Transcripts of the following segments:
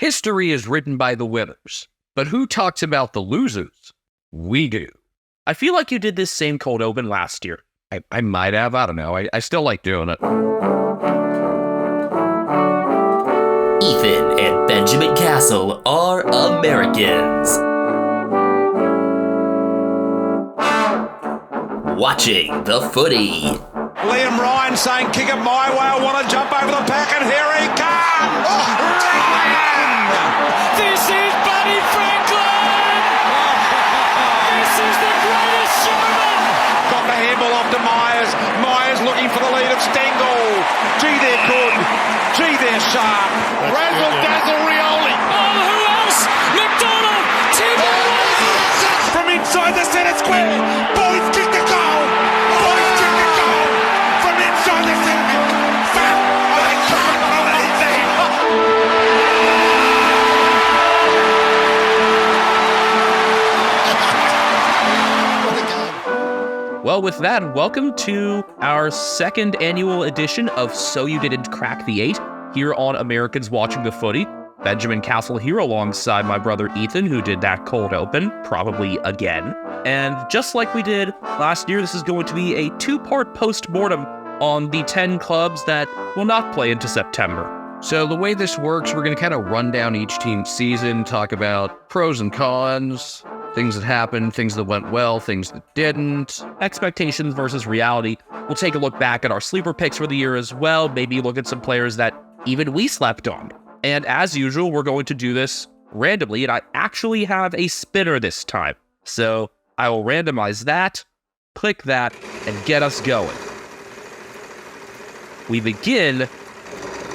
History is written by the winners, but who talks about the losers? We do. I feel like you did this same cold open last year. I might have, I don't know. I still like doing it. Ethan and Benjamin Castle are Americans. Watching the footy. Liam Ryan saying, kick it my way, I want to jump over the pack, and here he comes! Ryan! This is Buddy Franklin! This is the greatest showman! Got the handball off to Myers. Myers looking for the lead of Stengel. Gee, they're good. Gee, they're sharp. Razzle dazzle Rioli. Oh, who else? McDonald! From inside the centre square. Boys kick the goal. Boys kick the goal. From inside the centre. Foul. I can't believe Well, with that, welcome to our second annual edition of So You Didn't Crack the 8 here on Americans Watching the Footy. Benjamin Castle here alongside my brother Ethan, who did that cold open, probably again. And just like we did last year, this is going to be a two-part postmortem on the 10 clubs that will not play into September. So the way this works, we're going to kind of run down each team's season, talk about pros and cons, things that happened, things that went well, things that didn't. Expectations versus reality. We'll take a look back at our sleeper picks for the year as well, maybe look at some players that even we slept on. And as usual, we're going to do this randomly, and I actually have a spinner this time. So I will randomize that, click that, and get us going. We begin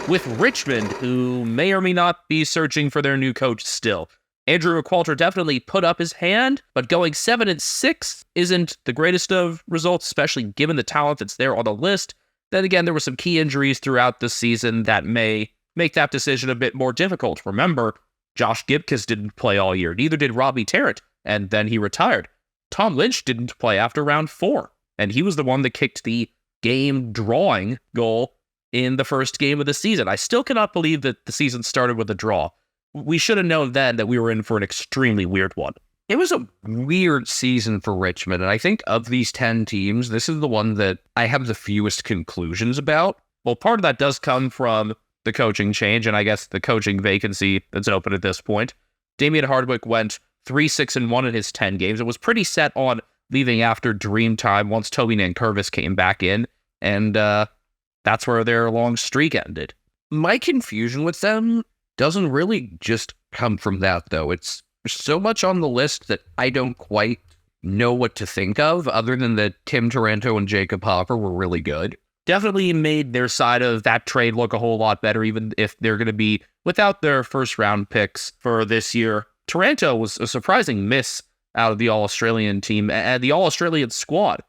with Richmond, who may or may not be searching for their new coach still. Andrew McQualter definitely put up his hand, but going 7-6 isn't the greatest of results, especially given the talent that's there on the list. Then again, there were some key injuries throughout the season that may make that decision a bit more difficult. Remember, Josh Gibcus didn't play all year, neither did Robbie Tarrant, and then he retired. Tom Lynch didn't play after round 4, and he was the one that kicked the game-drawing goal in the first game of the season. I still cannot believe that the season started with a draw. We should have known then that we were in for an extremely weird one. It was a weird season for Richmond, and I think of these 10 teams, this is the one that I have the fewest conclusions about. Well, part of that does come from the coaching change, and I guess the coaching vacancy that's open at this point. Damien Hardwick went 3-6-1 in his 10 games. It was pretty set on leaving after dream time once Toby Nankervis came back in, and that's where their long streak ended. My confusion with them doesn't really just come from that, though. It's so much on the list that I don't quite know what to think of, other than that Tim Taranto and Jacob Hopper were really good. Definitely made their side of that trade look a whole lot better, even if they're going to be without their first-round picks for this year. Taranto was a surprising miss out of the All-Australian team and the All-Australian squad.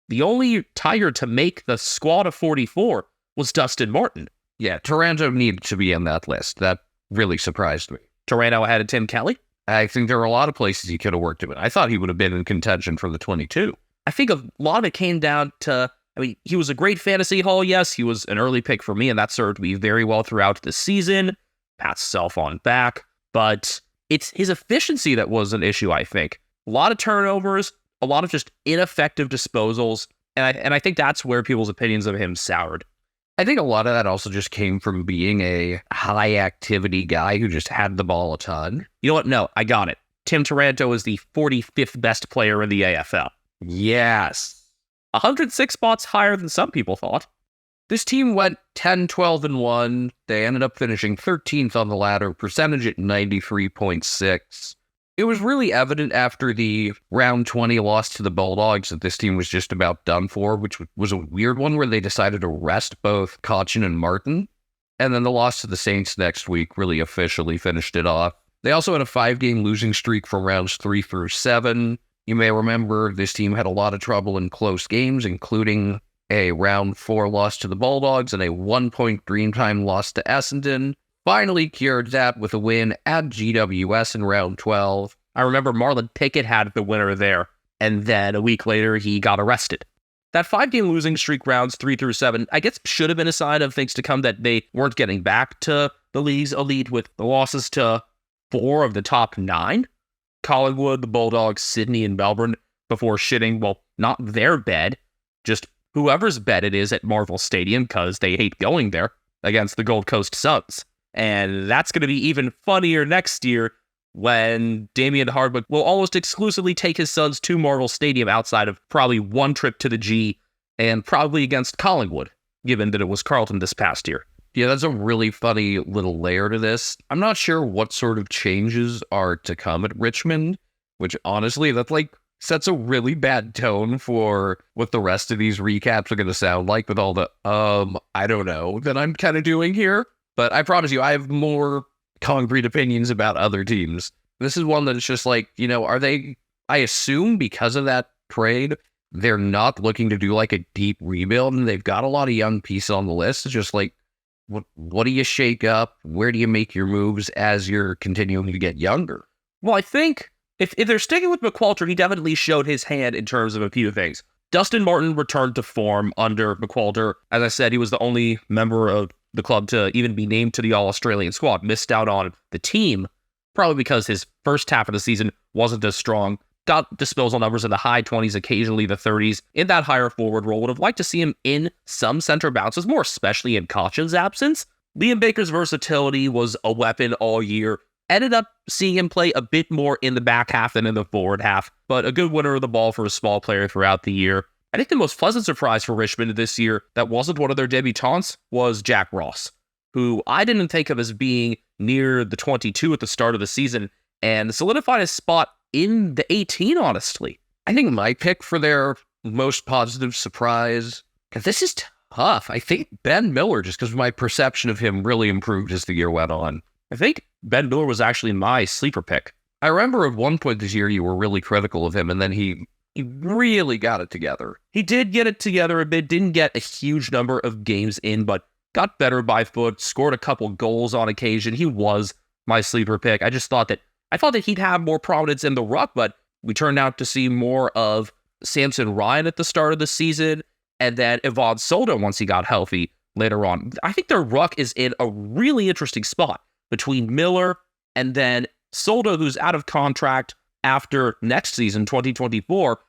The only Tiger to make the squad of 44 was Dustin Martin. Yeah, Taranto needed to be on that list. That really surprised me. Taranto ahead of Tim Kelly? I think there were a lot of places he could have worked him in. I thought he would have been in contention for the 22. I think a lot of it came down to, he was a great fantasy haul, yes. He was an early pick for me, and that served me very well throughout the season. Pats himself on back. But it's his efficiency that was an issue, I think. A lot of turnovers, a lot of just ineffective disposals, and I think that's where people's opinions of him soured. I think a lot of that also just came from being a high-activity guy who just had the ball a ton. You know what? No, I got it. Tim Taranto is the 45th best player in the AFL. Yes. 106 spots higher than some people thought. This team went 10-12-1. They ended up finishing 13th on the ladder, percentage at 93.6. It was really evident after the round 20 loss to the Bulldogs that this team was just about done for, which was a weird one where they decided to rest both Cochin and Martin. And then the loss to the Saints next week really officially finished it off. They also had a 5-game losing streak from rounds 3 through 7. You may remember this team had a lot of trouble in close games, including a round 4 loss to the Bulldogs and a 1-point Dreamtime loss to Essendon. Finally cured that with a win at GWS in round 12. I remember Marlon Pickett had the winner there, and then a week later he got arrested. That 5-game losing streak rounds 3 through 7, I guess should have been a sign of things to come that they weren't getting back to the league's elite with the losses to 4 of the top 9. Collingwood, the Bulldogs, Sydney, and Melbourne before shitting, well, not their bed, just whoever's bed it is at Marvel Stadium because they hate going there against the Gold Coast Suns. And that's going to be even funnier next year when Damien Hardwick will almost exclusively take his Suns to Marvel Stadium outside of probably one trip to the G and probably against Collingwood, given that it was Carlton this past year. Yeah, that's a really funny little layer to this. I'm not sure what sort of changes are to come at Richmond, which honestly, that sets a really bad tone for what the rest of these recaps are going to sound like with all the, I don't know, that I'm kind of doing here. But I promise you, I have more concrete opinions about other teams. This is one that's just I assume because of that trade, they're not looking to do a deep rebuild, and they've got a lot of young pieces on the list. It's just what do you shake up? Where do you make your moves as you're continuing to get younger? Well, I think if they're sticking with McQualter, he definitely showed his hand in terms of a few things. Dustin Martin returned to form under McQualter. As I said, he was the only member of the club to even be named to the All-Australian squad. Missed out on the team, probably because his first half of the season wasn't as strong. Got disposal numbers in the high 20s, occasionally the 30s, in that higher forward role. Would have liked to see him in some center bounces, more especially in Caution's absence. Liam Baker's versatility was a weapon all year. Ended up seeing him play a bit more in the back half than in the forward half, but a good winner of the ball for a small player throughout the year. I think the most pleasant surprise for Richmond this year that wasn't one of their debutants was Jack Ross, who I didn't think of as being near the 22 at the start of the season, and solidified his spot in the 18, honestly. I think my pick for their most positive surprise, because this is tough, I think Ben Miller, just because my perception of him really improved as the year went on. I think Ben Miller was actually my sleeper pick. I remember at one point this year you were really critical of him, and then he really got it together. He did get it together a bit, didn't get a huge number of games in, but got better by foot, scored a couple goals on occasion. He was my sleeper pick. I thought that he'd have more prominence in the ruck, but we turned out to see more of Samson Ryan at the start of the season, and then Yvonne Soldo once he got healthy later on. I think their ruck is in a really interesting spot between Miller and then Soldo, who's out of contract after next season, 2024,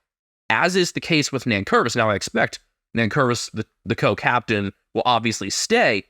as is the case with Nankervis. Now, I expect Nankervis, the co-captain, will obviously stay.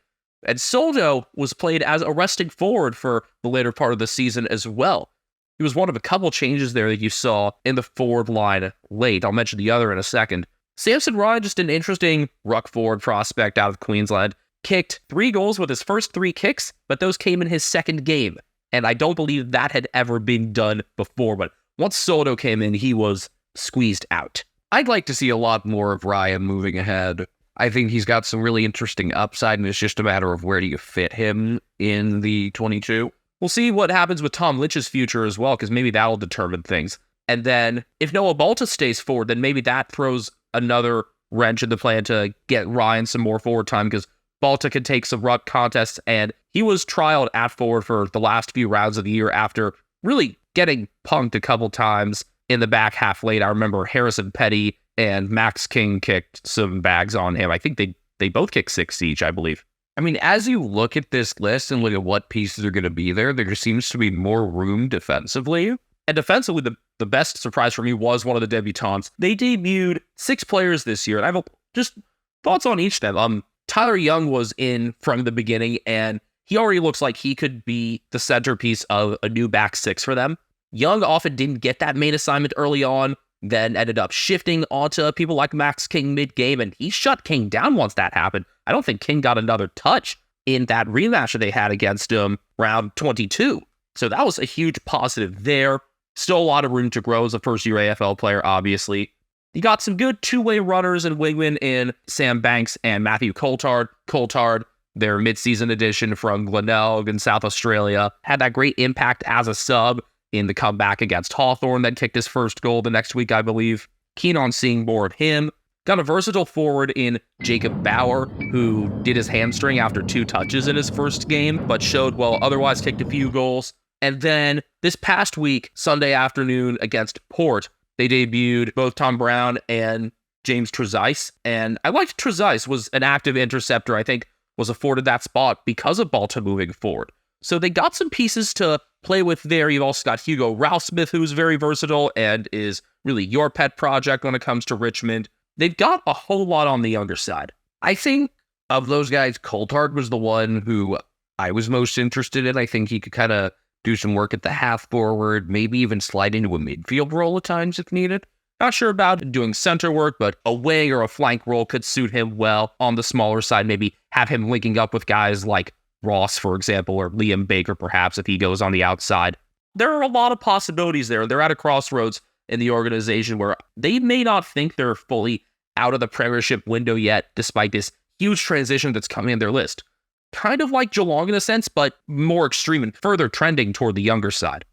And Soldo was played as a resting forward for the later part of the season as well. He was one of a couple changes there that you saw in the forward line late. I'll mention the other in a second. Samson Ryan, just an interesting ruck forward prospect out of Queensland. Kicked 3 goals with his first 3 kicks, but those came in his second game. And I don't believe that had ever been done before. But once Soldo came in, he was squeezed out. I'd like to see a lot more of Ryan moving ahead. I think he's got some really interesting upside, and it's just a matter of where do you fit him in the 22. We'll see what happens with Tom Lynch's future as well, because maybe that'll determine things. And then if Noah Balta stays forward, then maybe that throws another wrench in the plan to get Ryan some more forward time, because Balta can take some ruck contests, and he was trialed at forward for the last few rounds of the year after really getting punked a couple times in the back half late. I remember Harrison Petty and Max King kicked some bags on him. I think they both kicked 6 each, I believe. I mean, as you look at this list and look at what pieces are going to be there seems to be more room defensively. And defensively, the best surprise for me was one of the debutants. They debuted 6 players this year, and I have just thoughts on each of them. Tyler Young was in from the beginning, and he already looks like he could be the centerpiece of a new back 6 for them. Young often didn't get that main assignment early on, then ended up shifting onto people like Max King mid-game, and he shut King down once that happened. I don't think King got another touch in that rematch that they had against him round 22. So that was a huge positive there. Still a lot of room to grow as a first-year AFL player, obviously. You got some good two-way runners and wingmen in Sam Banks and Matthew Coulthard. Coulthard, their mid-season addition from Glenelg in South Australia, had that great impact as a sub in the comeback against Hawthorn that kicked his first goal the next week, I believe. Keen on seeing more of him. Got a versatile forward in Jacob Bauer, who did his hamstring after 2 touches in his first game, but showed well, otherwise kicked a few goals. And then this past week, Sunday afternoon against Port, they debuted both Tom Brown and James Trezise. And I liked Trezise, was an active interceptor. I think was afforded that spot because of Balta moving forward. So they got some pieces to play with there. You've also got Hugo Ralphsmith, who's very versatile and is really your pet project when it comes to Richmond. They've got a whole lot on the younger side. I think of those guys, Coulthard was the one who I was most interested in. I think he could kind of do some work at the half forward, maybe even slide into a midfield role at times if needed. Not sure about doing center work, but a wing or a flank role could suit him well on the smaller side. Maybe have him linking up with guys like Ross, for example, or Liam Baker, perhaps, if he goes on the outside. There are a lot of possibilities there. They're at a crossroads in the organization where they may not think they're fully out of the Premiership window yet, despite this huge transition that's coming in their list. Kind of like Geelong in a sense, but more extreme and further trending toward the younger side.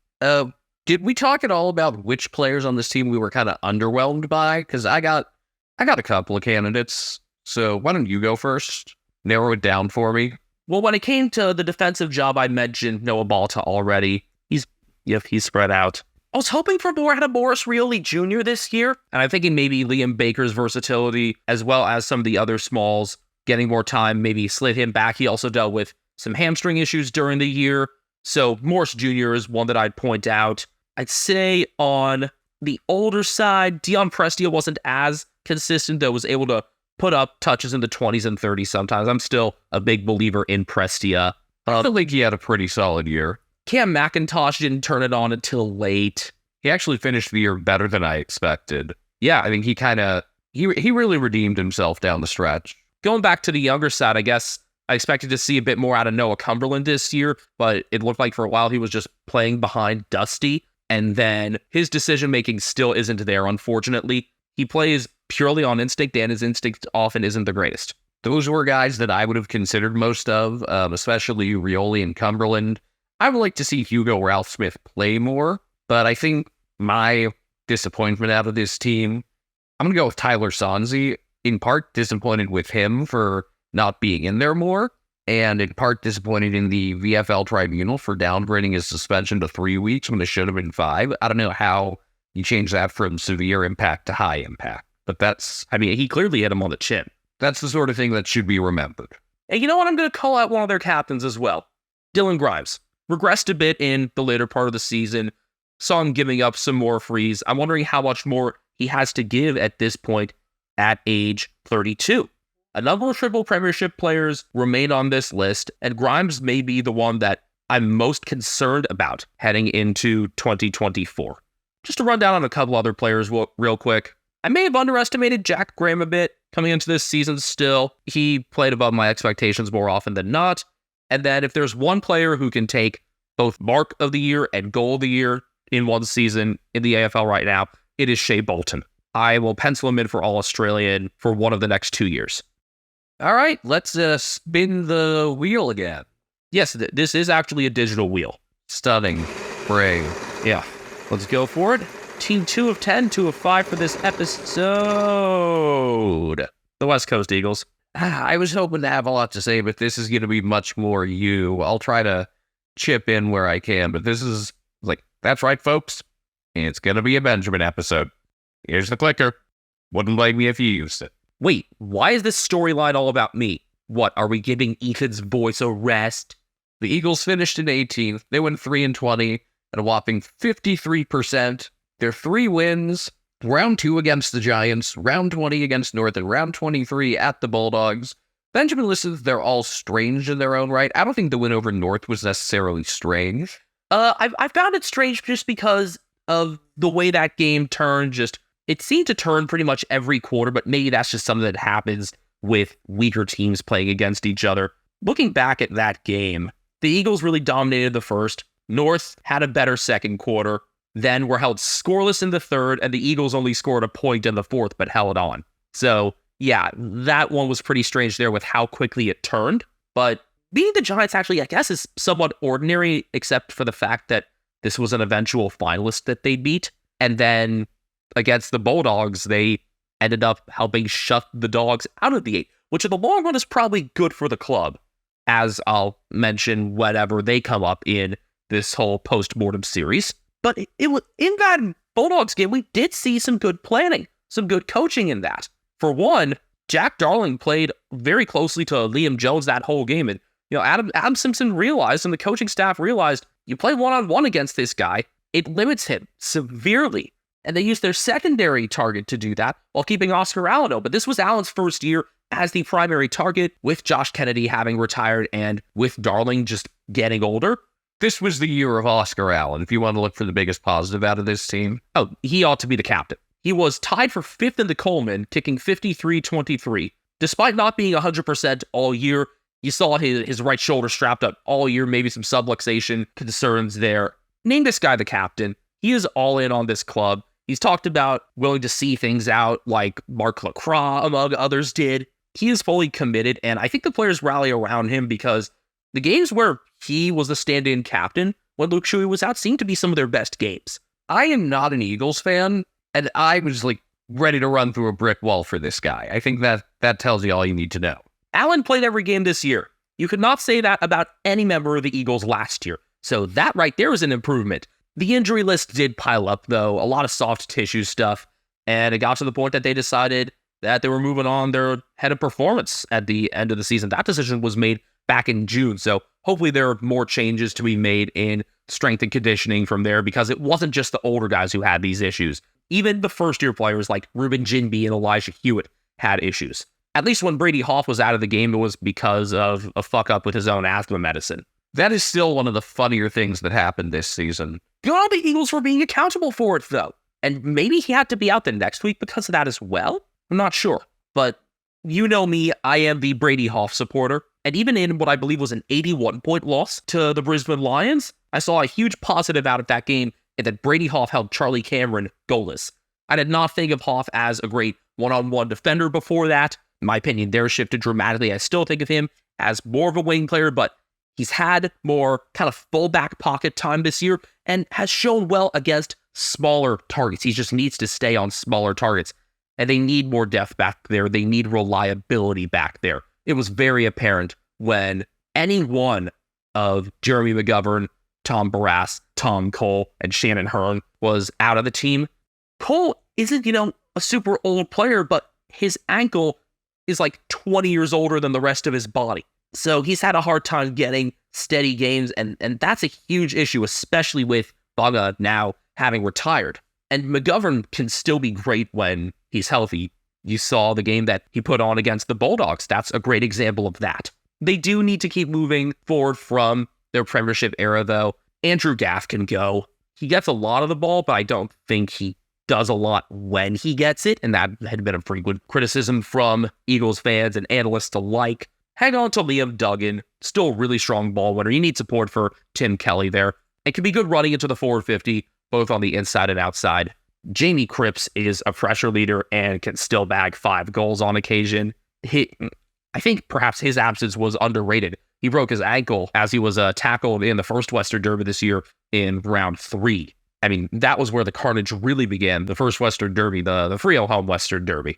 Did we talk at all about which players on this team we were kind of underwhelmed by? Because I got a couple of candidates. So why don't you go first? Narrow it down for me. Well, when it came to the defensive job, I mentioned Noah Balta already. He's spread out. I was hoping for more out of Morris Rioli Jr. this year, and I'm thinking maybe Liam Baker's versatility, as well as some of the other smalls, getting more time, maybe slid him back. He also dealt with some hamstring issues during the year, so Morris Jr. is one that I'd point out. I'd say on the older side, Dion Prestia wasn't as consistent, though was able to put up touches in the 20s and 30s sometimes. I'm still a big believer in Prestia. I feel like he had a pretty solid year. Cam McIntosh didn't turn it on until late. He actually finished the year better than I expected. Yeah, I think he really redeemed himself down the stretch. Going back to the younger side, I guess I expected to see a bit more out of Noah Cumberland this year, but it looked like for a while he was just playing behind Dusty, and then his decision-making still isn't there, unfortunately. He plays purely on instinct, and his instinct often isn't the greatest. Those were guys that I would have considered most of, especially Rioli and Cumberland. I would like to see Hugo Ralphsmith play more, but I think my disappointment out of this team, I'm going to go with Tyler Sonzi. In part, disappointed with him for not being in there more, and in part disappointed in the VFL tribunal for downgrading his suspension to 3 weeks when it should have been 5. I don't know how you change that from severe impact to high impact, but he clearly hit him on the chin. That's the sort of thing that should be remembered. And you know what? I'm going to call out one of their captains as well. Dylan Grimes. Regressed a bit in the later part of the season. Saw him giving up some more frees. I'm wondering how much more he has to give at this point at age 32. A number of Triple Premiership players remain on this list, and Grimes may be the one that I'm most concerned about heading into 2024. Just to run down on a couple other players real quick. I may have underestimated Jack Graham a bit coming into this season still. He played above my expectations more often than not. And then if there's one player who can take both Mark of the Year and Goal of the Year in one season in the AFL right now, it is Shea Bolton. I will pencil him in for All-Australian for one of the next 2 years. All right, let's spin the wheel again. Yes, this is actually a digital wheel. Stunning. Brave. Yeah. Let's go for it. Team 2 of 10, 2 of 5 for this episode. The West Coast Eagles. I was hoping to have a lot to say, but this is going to be much more you. I'll try to chip in where I can, but this is that's right, folks. It's going to be a Benjamin episode. Here's the clicker. Wouldn't blame me if you used it. Wait, why is this storyline all about me? What, are we giving Ethan's voice a rest? The Eagles finished in 18th. They went 3-20 at a whopping 53%. Their 3 wins, round 2 against the Giants, round 20 against North, and round 23 at the Bulldogs. Benjamin listens, they're all strange in their own right. I don't think the win over North was necessarily strange. I found it strange just because of the way that game turned. It seemed to turn pretty much every quarter, but maybe that's just something that happens with weaker teams playing against each other. Looking back at that game, the Eagles really dominated the first. North had a better second quarter, then were held scoreless in the third, and the Eagles only scored a point in the fourth, but held on. So, yeah, that one was pretty strange there with how quickly it turned. But beating the Giants actually, I guess, is somewhat ordinary, except for the fact that this was an eventual finalist that they beat. And then against the Bulldogs, they ended up helping shut the Dogs out of the 8, which in the long run is probably good for the club, as I'll mention whenever they come up in this whole postmortem series. But it was in that Bulldogs game, we did see some good planning, some good coaching in that. For one, Jack Darling played very closely to Liam Jones that whole game. And, Adam Simpson realized, and the coaching staff realized, you play one-on-one against this guy, it limits him severely. And they used their secondary target to do that while keeping Oscar Allen open. But this was Allen's first year as the primary target, with Josh Kennedy having retired and with Darling just getting older. This was the year of Oscar Allen, if you want to look for the biggest positive out of this team. Oh, he ought to be the captain. He was tied for 5th in the Coleman, kicking 53-23. Despite not being 100% all year, you saw his right shoulder strapped up all year, maybe some subluxation concerns there. Name this guy the captain. He is all in on this club. He's talked about willing to see things out like Mark Lacroix, among others, did. He is fully committed, and I think the players rally around him because the games where he was the stand-in captain when Luke Shuey was out seemed to be some of their best games. I am not an Eagles fan, and I was ready to run through a brick wall for this guy. I think that tells you all you need to know. Allen played every game this year. You could not say that about any member of the Eagles last year. So that right there is an improvement. The injury list did pile up, though, a lot of soft tissue stuff, and it got to the point that they decided that they were moving on their head of performance at the end of the season. That decision was made back in June, so hopefully there are more changes to be made in strength and conditioning from there, because it wasn't just the older guys who had these issues. Even the first-year players like Reuben Jinby and Elijah Hewitt had issues. At least when Brady Hoff was out of the game, it was because of a fuck-up with his own asthma medicine. That is still one of the funnier things that happened this season. Good on the Eagles for being accountable for it, though. And maybe he had to be out the next week because of that as well? I'm not sure. But you know me, I am the Brady Hoff supporter. And even in what I believe was an 81-point loss to the Brisbane Lions, I saw a huge positive out of that game in that Brady Hoff held Charlie Cameron goalless. I did not think of Hoff as a great one-on-one defender before that. In my opinion, there shifted dramatically. I still think of him as more of a wing player, but he's had more kind of fullback pocket time this year and has shown well against smaller targets. He just needs to stay on smaller targets. And they need more depth back there. They need reliability back there. It was very apparent when any one of Jeremy McGovern, Tom Barras, Tom Cole, and Shannon Hearn was out of the team. Cole isn't, a super old player, but his ankle is 20 years older than the rest of his body. So he's had a hard time getting steady games, and that's a huge issue, especially with Bugga now having retired. And McGovern can still be great when he's healthy. You saw the game that he put on against the Bulldogs. That's a great example of that. They do need to keep moving forward from their premiership era, though. Andrew Gaff can go. He gets a lot of the ball, but I don't think he does a lot when he gets it, and that had been a frequent criticism from Eagles fans and analysts alike. Hang on to Liam Duggan, still a really strong ball winner. You need support for Tim Kelly there. It can be good running into the forward 50, both on the inside and outside. Jamie Cripps is a pressure leader and can still bag 5 goals on occasion. I think perhaps his absence was underrated. He broke his ankle as he was tackled in the first Western Derby this year in round 3. I mean, that was where the carnage really began, the first Western Derby, the Frio home Western Derby.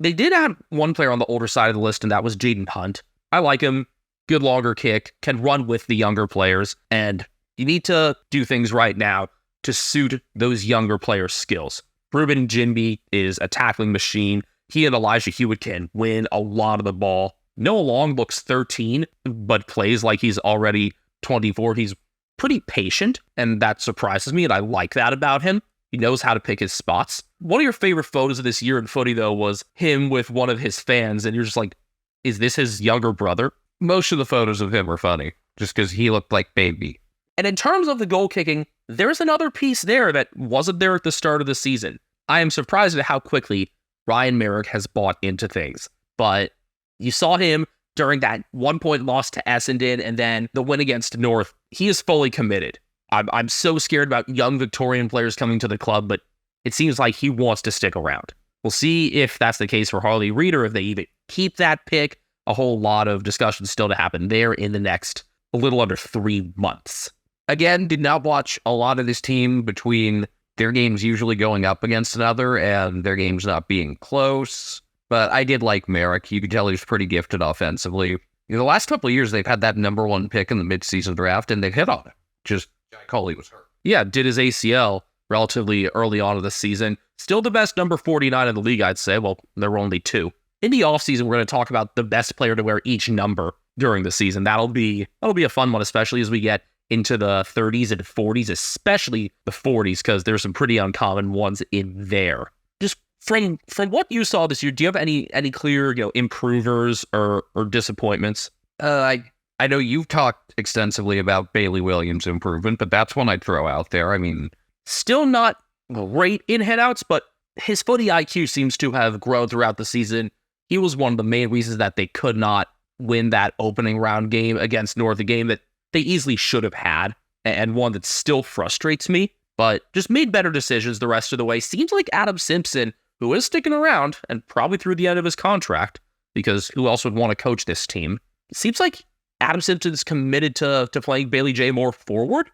They did add one player on the older side of the list, and that was Jaden Hunt. I like him. Good longer kick, can run with the younger players, and you need to do things right now to suit those younger players' skills. Reuben Jinby is a tackling machine. He and Elijah Hewitt can win a lot of the ball. Noah Long looks 13, but plays like he's already 24. He's pretty patient, and that surprises me, and I like that about him. He knows how to pick his spots. One of your favorite photos of this year in footy, though, was him with one of his fans, and you're just like, is this his younger brother? Most of the photos of him are funny, just because he looked like baby. And in terms of the goal kicking, there's another piece there that wasn't there at the start of the season. I am surprised at how quickly Ryan Merrick has bought into things. But you saw him during that 1-point loss to Essendon and then the win against North. He is fully committed. I'm so scared about young Victorian players coming to the club, but it seems like he wants to stick around. We'll see if that's the case for Harley Reid or if they even keep that pick. A whole lot of discussion still to happen there in the next a little under 3 months. Again, did not watch a lot of this team between their games usually going up against another and their games not being close. But I did like Merrick. You could tell he was pretty gifted offensively. The last couple of years, they've had that number 1 pick in the midseason draft, and they've hit on it. Just Coley was hurt. Yeah, did his ACL relatively early on in the season. Still the best number 49 in the league, I'd say. Well, there were only 2. in the offseason, we're going to talk about the best player to wear each number during the season. That'll be a fun one, especially as we get into the 30s and 40s, especially the 40s, because there's some pretty uncommon ones in there. Just from what you saw this year, do you have any clear improvers or disappointments? I know you've talked extensively about Bailey Williams' improvement, but that's one I'd throw out there. I mean, still not great in headouts, but his footy IQ seems to have grown throughout the season. He was one of the main reasons that they could not win that opening round game against North, a game that they easily should have had, and one that still frustrates me, but just made better decisions the rest of the way. Seems like Adam Simpson, who is sticking around, and probably through the end of his contract, because who else would want to coach this team? It seems like Adam Simpson's committed to playing Bailey J more forward.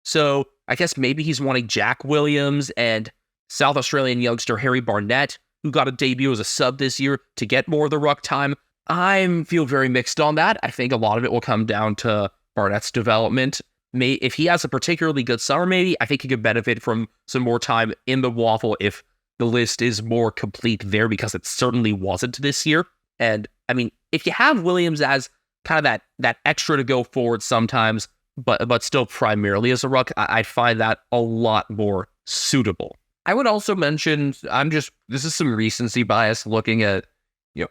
So I guess maybe he's wanting Jack Williams and South Australian youngster Harry Barnett, who got a debut as a sub this year, to get more of the ruck time. I feel very mixed on that. I think a lot of it will come down to Barnett's development. If he has a particularly good summer, maybe, I think he could benefit from some more time in the waffle if the list is more complete there, because it certainly wasn't this year. And I mean, if you have Williams as kind of that extra to go forward sometimes, but still primarily as a ruck, I'd find that a lot more suitable. I would also mention, this is some recency bias looking at,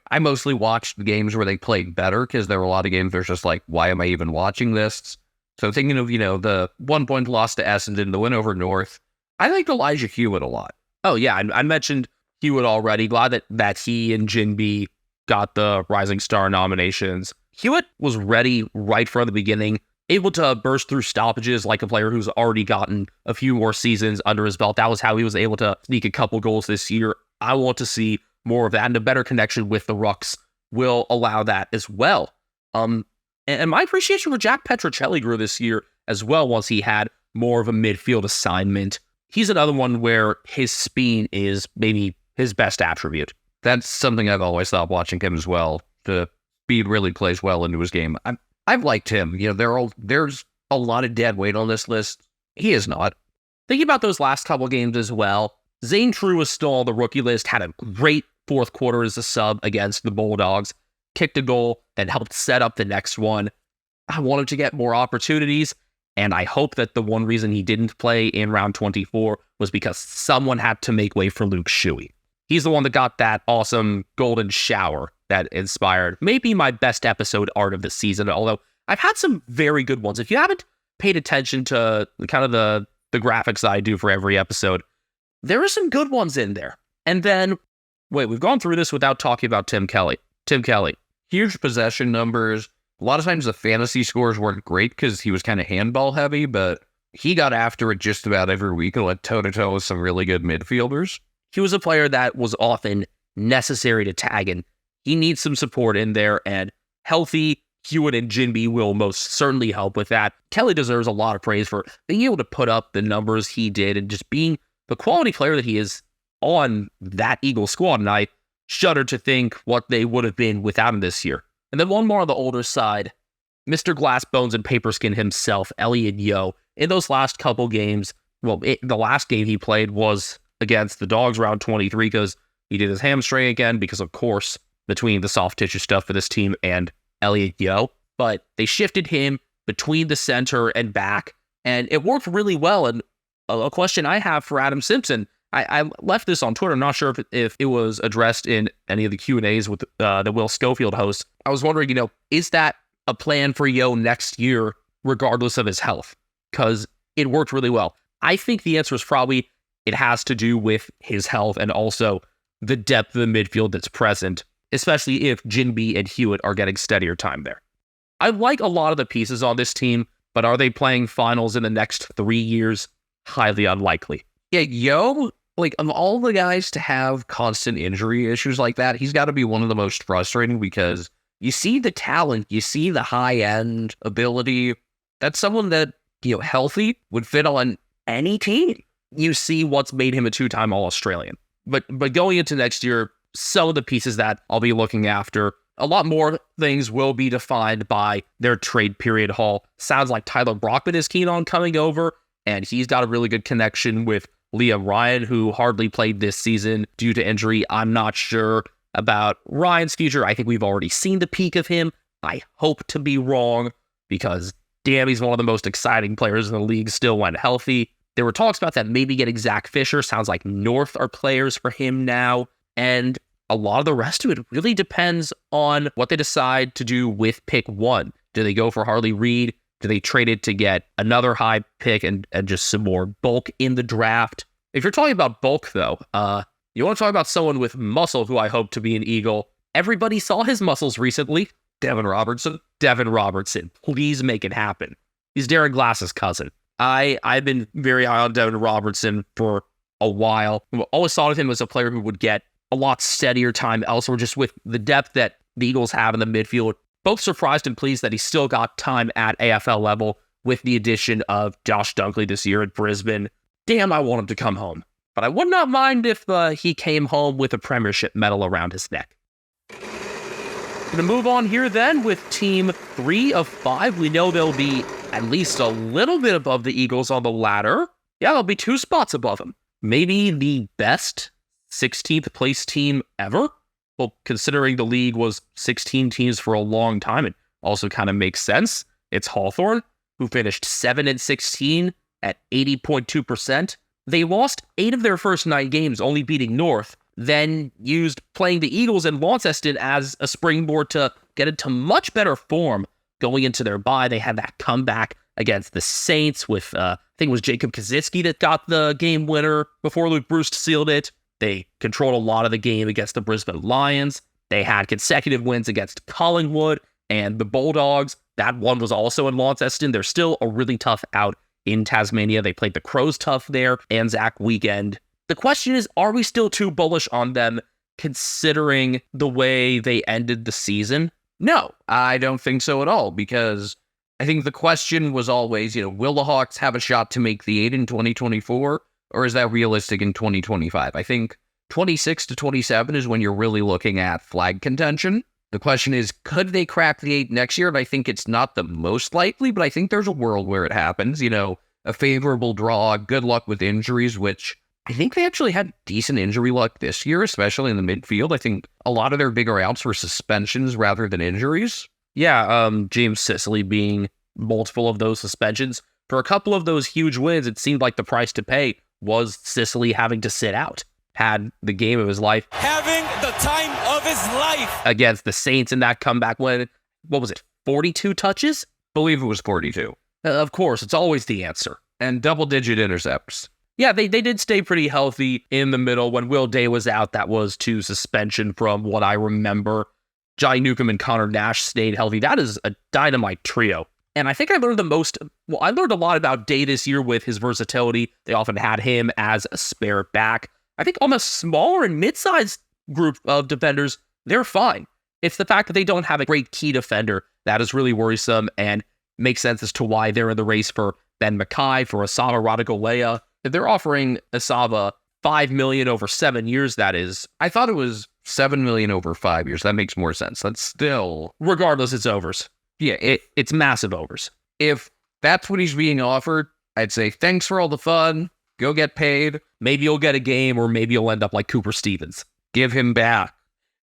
I mostly watched the games where they played better, because there were a lot of games there's just like, why am I even watching this? So thinking of, the 1-point loss to Essendon, the win over North, I liked Elijah Hewitt a lot. Oh yeah, I mentioned Hewitt already. Glad that he and Jinby got the Rising Star nominations. Hewitt was ready right from the beginning, able to burst through stoppages like a player who's already gotten a few more seasons under his belt. That was how he was able to sneak a couple goals this year. I want to see more of that, and a better connection with the rucks will allow that as well. And my appreciation for Jack Petrocelli grew this year as well once he had more of a midfield assignment. He's another one where his speed is maybe his best attribute. That's something I've always thought watching him as well. The speed really plays well into his game. I've liked him. There's a lot of dead weight on this list. He is not. Thinking about those last couple games as well, Zane True was still on the rookie list, had a great fourth quarter as a sub against the Bulldogs, kicked a goal, then helped set up the next one. I want him to get more opportunities, and I hope that the one reason he didn't play in round 24 was because someone had to make way for Luke Shuey. He's the one that got that awesome golden shower that inspired maybe my best episode art of the season, although I've had some very good ones. If you haven't paid attention to kind of the graphics I do for every episode, there are some good ones in there. And then, we've gone through this without talking about Tim Kelly. Tim Kelly. Huge possession numbers. A lot of times the fantasy scores weren't great because he was kind of handball heavy, but he got after it just about every week and went toe-to-toe with some really good midfielders. He was a player that was often necessary to tag in. He needs some support in there, and healthy Hewitt and Jinby will most certainly help with that. Kelly deserves a lot of praise for being able to put up the numbers he did and just being the quality player that he is on that Eagle squad, and I shudder to think what they would have been without him this year. And then one more on the older side, Mr. Glass Bones and Paperskin himself, Elliot Yeo. In those last couple games, the last game he played was against the Dogs round 23 because he did his hamstring again because, of course, between the soft tissue stuff for this team and Elliot Yeo. But they shifted him between the center and back, and it worked really well. And a question I have for Adam Simpson, I left this on Twitter. I'm not sure if it was addressed in any of the Q&As with the Will Schofield host. I was wondering, is that a plan for Yo next year, regardless of his health? Because it worked really well. I think the answer is probably it has to do with his health and also the depth of the midfield that's present, especially if Jinby and Hewitt are getting steadier time there. I like a lot of the pieces on this team, but are they playing finals in the next 3 years? Highly unlikely. Yeah, Yo, of all the guys to have constant injury issues like that, he's got to be one of the most frustrating because you see the talent, you see the high-end ability. That's someone that, healthy would fit on any team. You see what's made him a 2-time All-Australian. But going into next year, some of the pieces that I'll be looking after, a lot more things will be defined by their trade period haul. Sounds like Tyler Brockman is keen on coming over, and he's got a really good connection with Liam Ryan, who hardly played this season due to injury. I'm not sure about Ryan's future. I think we've already seen the peak of him. I hope to be wrong because, damn, he's one of the most exciting players in the league still when healthy. There were talks about that maybe getting Zach Fisher. Sounds like North are players for him now. And a lot of the rest of it really depends on what they decide to do with pick 1. Do they go for Harley Reid? Do they trade it to get another high pick and just some more bulk in the draft? If you're talking about bulk, though, you want to talk about someone with muscle who I hope to be an Eagle. Everybody saw his muscles recently. Devin Robertson. Devin Robertson. Please make it happen. He's Darren Glass's cousin. I've been very high on Devin Robertson for a while. I always thought of him as a player who would get a lot steadier time elsewhere, just with the depth that the Eagles have in the midfield. Both surprised and pleased that he still got time at AFL level with the addition of Josh Dunkley this year at Brisbane. Damn, I want him to come home. But I would not mind if he came home with a premiership medal around his neck. Going to move on here then with team 3 of 5. We know they'll be at least a little bit above the Eagles on the ladder. Yeah, they'll be 2 spots above them. Maybe the best 16th place team ever. Well, considering the league was 16 teams for a long time, it also kind of makes sense. It's Hawthorn, who finished 7-16 at 80.2%. They lost 8 of their first 9 games, only beating North, then used playing the Eagles and Launceston as a springboard to get into much better form going into their bye. They had that comeback against the Saints with, I think it was Jacob Kaczynski that got the game winner before Luke Bruce sealed it. They controlled a lot of the game against the Brisbane Lions. They had consecutive wins against Collingwood and the Bulldogs. That one was also in Launceston. They're still a really tough out in Tasmania. They played the Crows tough there, Anzac weekend. The question is, are we still too bullish on them considering the way they ended the season? No, I don't think so at all, because I think the question was always, will the Hawks have a shot to make the 8 in 2024, or is that realistic in 2025? I think 26 to 27 is when you're really looking at flag contention. The question is, could they crack the 8 next year? And I think it's not the most likely, but I think there's a world where it happens. A favorable draw, good luck with injuries, which I think they actually had decent injury luck this year, especially in the midfield. I think a lot of their bigger outs were suspensions rather than injuries. Yeah, James Sicily being multiple of those suspensions. For a couple of those huge wins, it seemed like the price to pay was Sicily having to sit out. Had the game of his life. Having the time of his life. Against the Saints in that comeback win. What was it, 42 touches? Believe it was 42. Of course, it's always the answer. And double-digit intercepts. Yeah, they did stay pretty healthy in the middle. When Will Day was out, that was to suspension from what I remember. Johnny Newcomb and Connor Nash stayed healthy. That is a dynamite trio. And I think I learned I learned a lot about Day this year with his versatility. They often had him as a spare back. I think on a smaller and mid-sized group of defenders, they're fine. It's the fact that they don't have a great key defender that is really worrisome and makes sense as to why they're in the race for Ben Mackay, for Asava Radagolea. If they're offering Asava $5 million over 7 years, that is. I thought it was $7 million over 5 years. That makes more sense. That's still. Regardless, it's overs. Yeah, It's massive overs. If that's what he's being offered, I'd say thanks for all the fun. Go get paid. Maybe you'll get a game, or maybe you'll end up like Cooper Stevens. Give him back.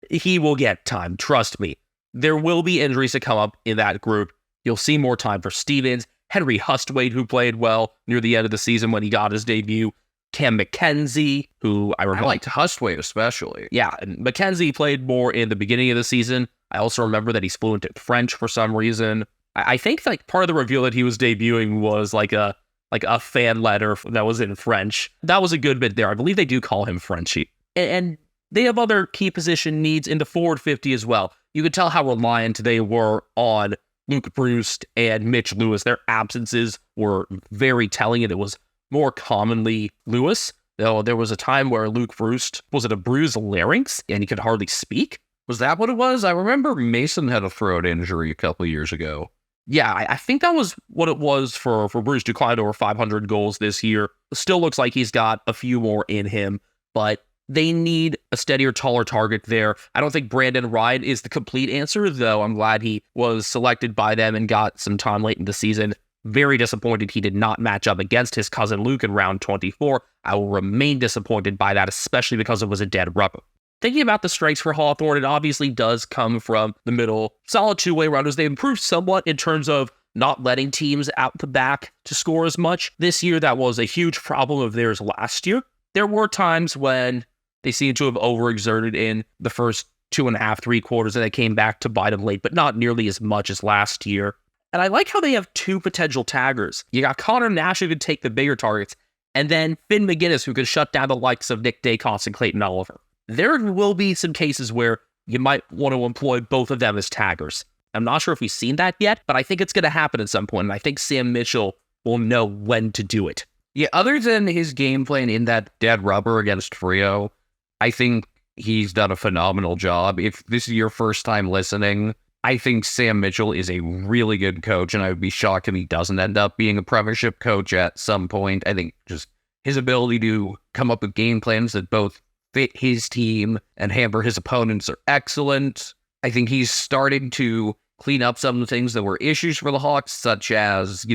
He will get time. Trust me. There will be injuries to come up in that group. You'll see more time for Stevens. Henry Hustwaite, who played well near the end of the season when he got his debut. Cam McKenzie, who I remember. I liked Hustwaite especially. Yeah, and McKenzie played more in the beginning of the season. I also remember that he's fluent in French for some reason. I think part of the reveal that he was debuting was like a fan letter that was in French. That was a good bit there. I believe they do call him Frenchie. And they have other key position needs in the forward 50 as well. You could tell how reliant they were on Luke Bruce and Mitch Lewis. Their absences were very telling, and it was more commonly Lewis. Though there was a time where Luke Bruce, was it a bruised larynx, and he could hardly speak? Was that what it was? I remember Mason had a throat injury a couple of years ago. Yeah, I think that was what it was for Bruce, who climbed over 500 goals this year. Still looks like he's got a few more in him, but they need a steadier, taller target there. I don't think Brandon Ryan is the complete answer, though I'm glad he was selected by them and got some time late in the season. Very disappointed he did not match up against his cousin Luke in round 24. I will remain disappointed by that, especially because it was a dead rubber. Thinking about the strengths for Hawthorn, it obviously does come from the middle. Solid two-way runners. They improved somewhat in terms of not letting teams out the back to score as much. This year, that was a huge problem of theirs last year. There were times when they seemed to have overexerted in the first 2.5, 3 quarters, and they came back to bite them late, but not nearly as much as last year. And I like how they have 2 potential taggers. You got Connor Nash who could take the bigger targets, and then Finn McGinnis who could shut down the likes of Nick Dacos and Clayton Oliver. There will be some cases where you might want to employ both of them as taggers. I'm not sure if we've seen that yet, but I think it's going to happen at some point, and I think Sam Mitchell will know when to do it. Yeah, other than his game plan in that dead rubber against Frio, I think he's done a phenomenal job. If this is your first time listening, I think Sam Mitchell is a really good coach, and I would be shocked if he doesn't end up being a premiership coach at some point. I think just his ability to come up with game plans that both fit his team and hamper his opponents are excellent. I think he's starting to clean up some of the things that were issues for the Hawks, such as,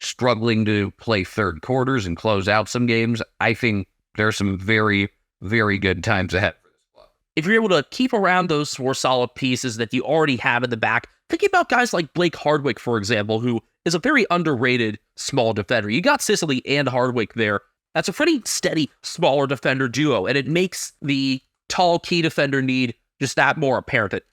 struggling to play third quarters and close out some games. I think there are some very, very good times ahead for this club. If you're able to keep around those 4 solid pieces that you already have in the back, thinking about guys like Blake Hardwick, for example, who is a very underrated small defender. You got Sicily and Hardwick there. That's a pretty steady, smaller defender duo, and it makes the tall key defender need just that more apparent. That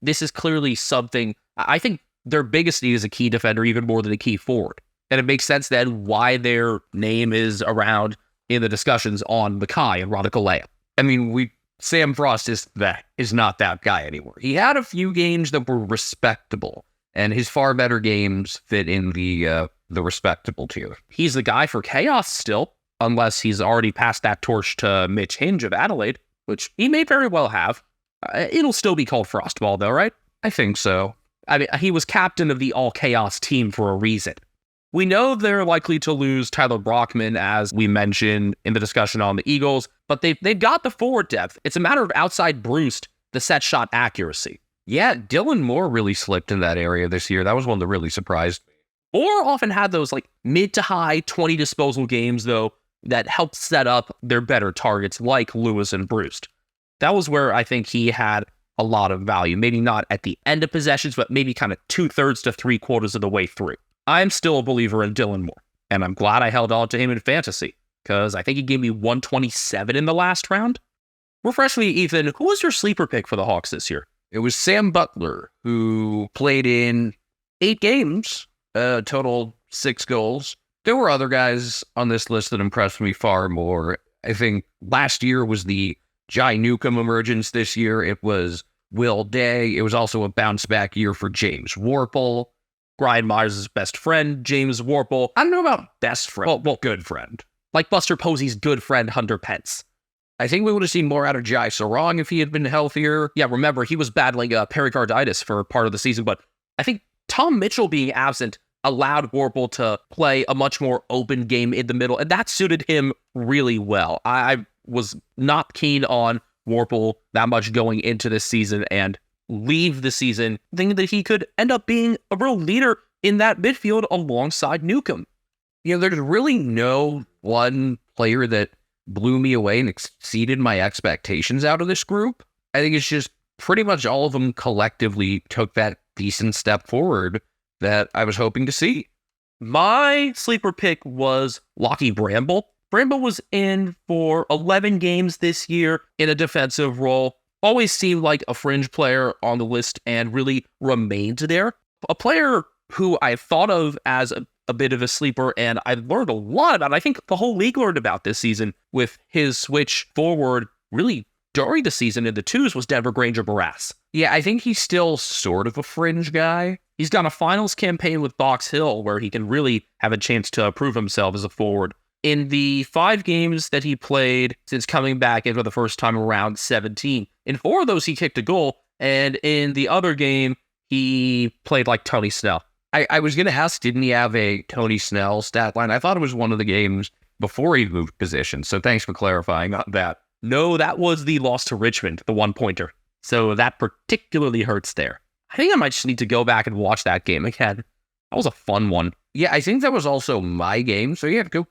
this is clearly something, I think their biggest need is a key defender even more than a key forward. And it makes sense then why their name is around in the discussions on Mackay and Rodikalea. I mean, Sam Frost is not that guy anymore. He had a few games that were respectable, and his far better games fit in the respectable tier. He's the guy for chaos still, unless he's already passed that torch to Mitch Hinge of Adelaide, which he may very well have. It'll still be called Frostball, though, right? I think so. I mean, he was captain of the all-chaos team for a reason. We know they're likely to lose Tyler Brockman, as we mentioned in the discussion on the Eagles, but they've got the forward depth. It's a matter of outside Bruce, the set shot accuracy. Yeah, Dylan Moore really slipped in that area this year. That was one that really surprised me. Moore often had those mid to high 20 disposal games, though, that helped set up their better targets like Lewis and Bruce. That was where I think he had a lot of value. Maybe not at the end of possessions, but maybe kind of 2/3 to 3/4 of the way through. I'm still a believer in Dylan Moore, and I'm glad I held on to him in fantasy, because I think he gave me 127 in the last round. Refresh me, Ethan, who was your sleeper pick for the Hawks this year? It was Sam Butler, who played in 8 games, total 6 goals. There were other guys on this list that impressed me far more. I think last year was the Jai Newcomb emergence. This year it was Will Day. It was also a bounce-back year for James Worpel. Brian Myers' best friend, James Worpel. I don't know about best friend. Well, good friend. Like Buster Posey's good friend, Hunter Pence. I think we would have seen more out of Jai Sarong if he had been healthier. Yeah, remember, he was battling pericarditis for part of the season, but I think Tom Mitchell being absent allowed Worpel to play a much more open game in the middle, and that suited him really well. I was not keen on Worpel that much going into this season, and leave the season thinking that he could end up being a real leader in that midfield alongside Newcomb. There's really no one player that blew me away and exceeded my expectations out of this group. I think it's just pretty much all of them collectively took that decent step forward that I was hoping to see. My sleeper pick was Lockie Bramble. Bramble was in for 11 games this year in a defensive role. Always seemed like a fringe player on the list and really remained there. A player who I thought of as a bit of a sleeper, and I've learned a lot about. I think the whole league learned about this season with his switch forward really during the season in the 2s was Denver Granger Barras. Yeah, I think he's still sort of a fringe guy. He's got a finals campaign with Box Hill where he can really have a chance to prove himself as a forward. In the 5 games that he played since coming back in for the first time around 17, in 4 of those he kicked a goal, and in the other game, he played like Tony Snell. I was going to ask, didn't he have a Tony Snell stat line? I thought it was one of the games before he moved position, so thanks for clarifying on that. No, that was the loss to Richmond, the 1-pointer. So that particularly hurts there. I think I might just need to go back and watch that game again. That was a fun one. Yeah, I think that was also my game, so yeah, go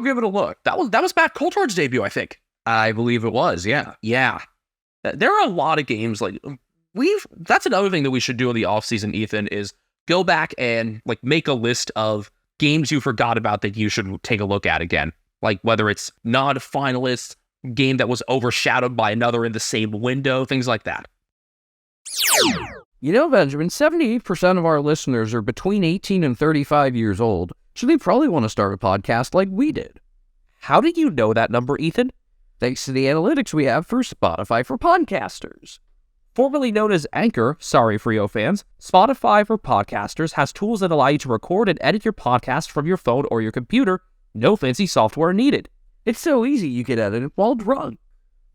give it a look. That was Matt Coulthard's debut, I think. I believe it was, yeah. Yeah. There are a lot of games that's another thing that we should do in the offseason, Ethan, is go back and make a list of games you forgot about that you should take a look at again. Like whether it's non-finalist, game that was overshadowed by another in the same window, things like that. You know, Benjamin, 78% of our listeners are between 18 and 35 years old, so they probably want to start a podcast like we did. How did you know that number, Ethan? Thanks to the analytics we have for Spotify for Podcasters. Formerly known as Anchor, sorry Frio fans, Spotify for Podcasters has tools that allow you to record and edit your podcast from your phone or your computer. No fancy software needed. It's so easy you can edit it while drunk.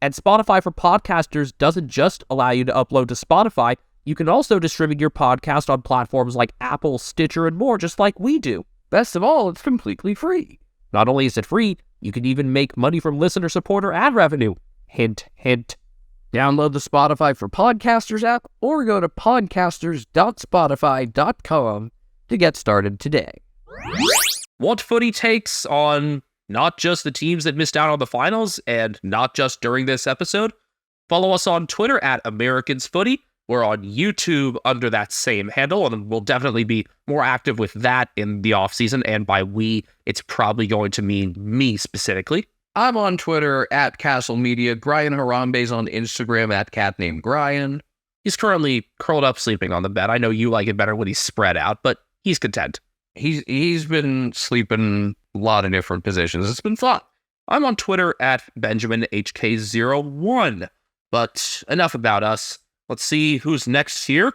And Spotify for Podcasters doesn't just allow you to upload to Spotify, you can also distribute your podcast on platforms like Apple, Stitcher, and more, just like we do. Best of all, it's completely free. Not only is it free, you can even make money from listener support or ad revenue. Hint, hint. Download the Spotify for Podcasters app or go to podcasters.spotify.com to get started today. Want Footy takes on not just the teams that missed out on the finals and not just during this episode? Follow us on Twitter at Americans Footy. We're on YouTube under that same handle, and we'll definitely be more active with that in the offseason. And by we, it's probably going to mean me specifically. I'm on Twitter at Castle Media. Brian Harambe's on Instagram at Cat Named Brian. He's currently curled up sleeping on the bed. I know you like it better when he's spread out, but he's content. He's been sleeping a lot of different positions. It's been fun. I'm on Twitter at BenjaminHK01. But enough about us. Let's see who's next here.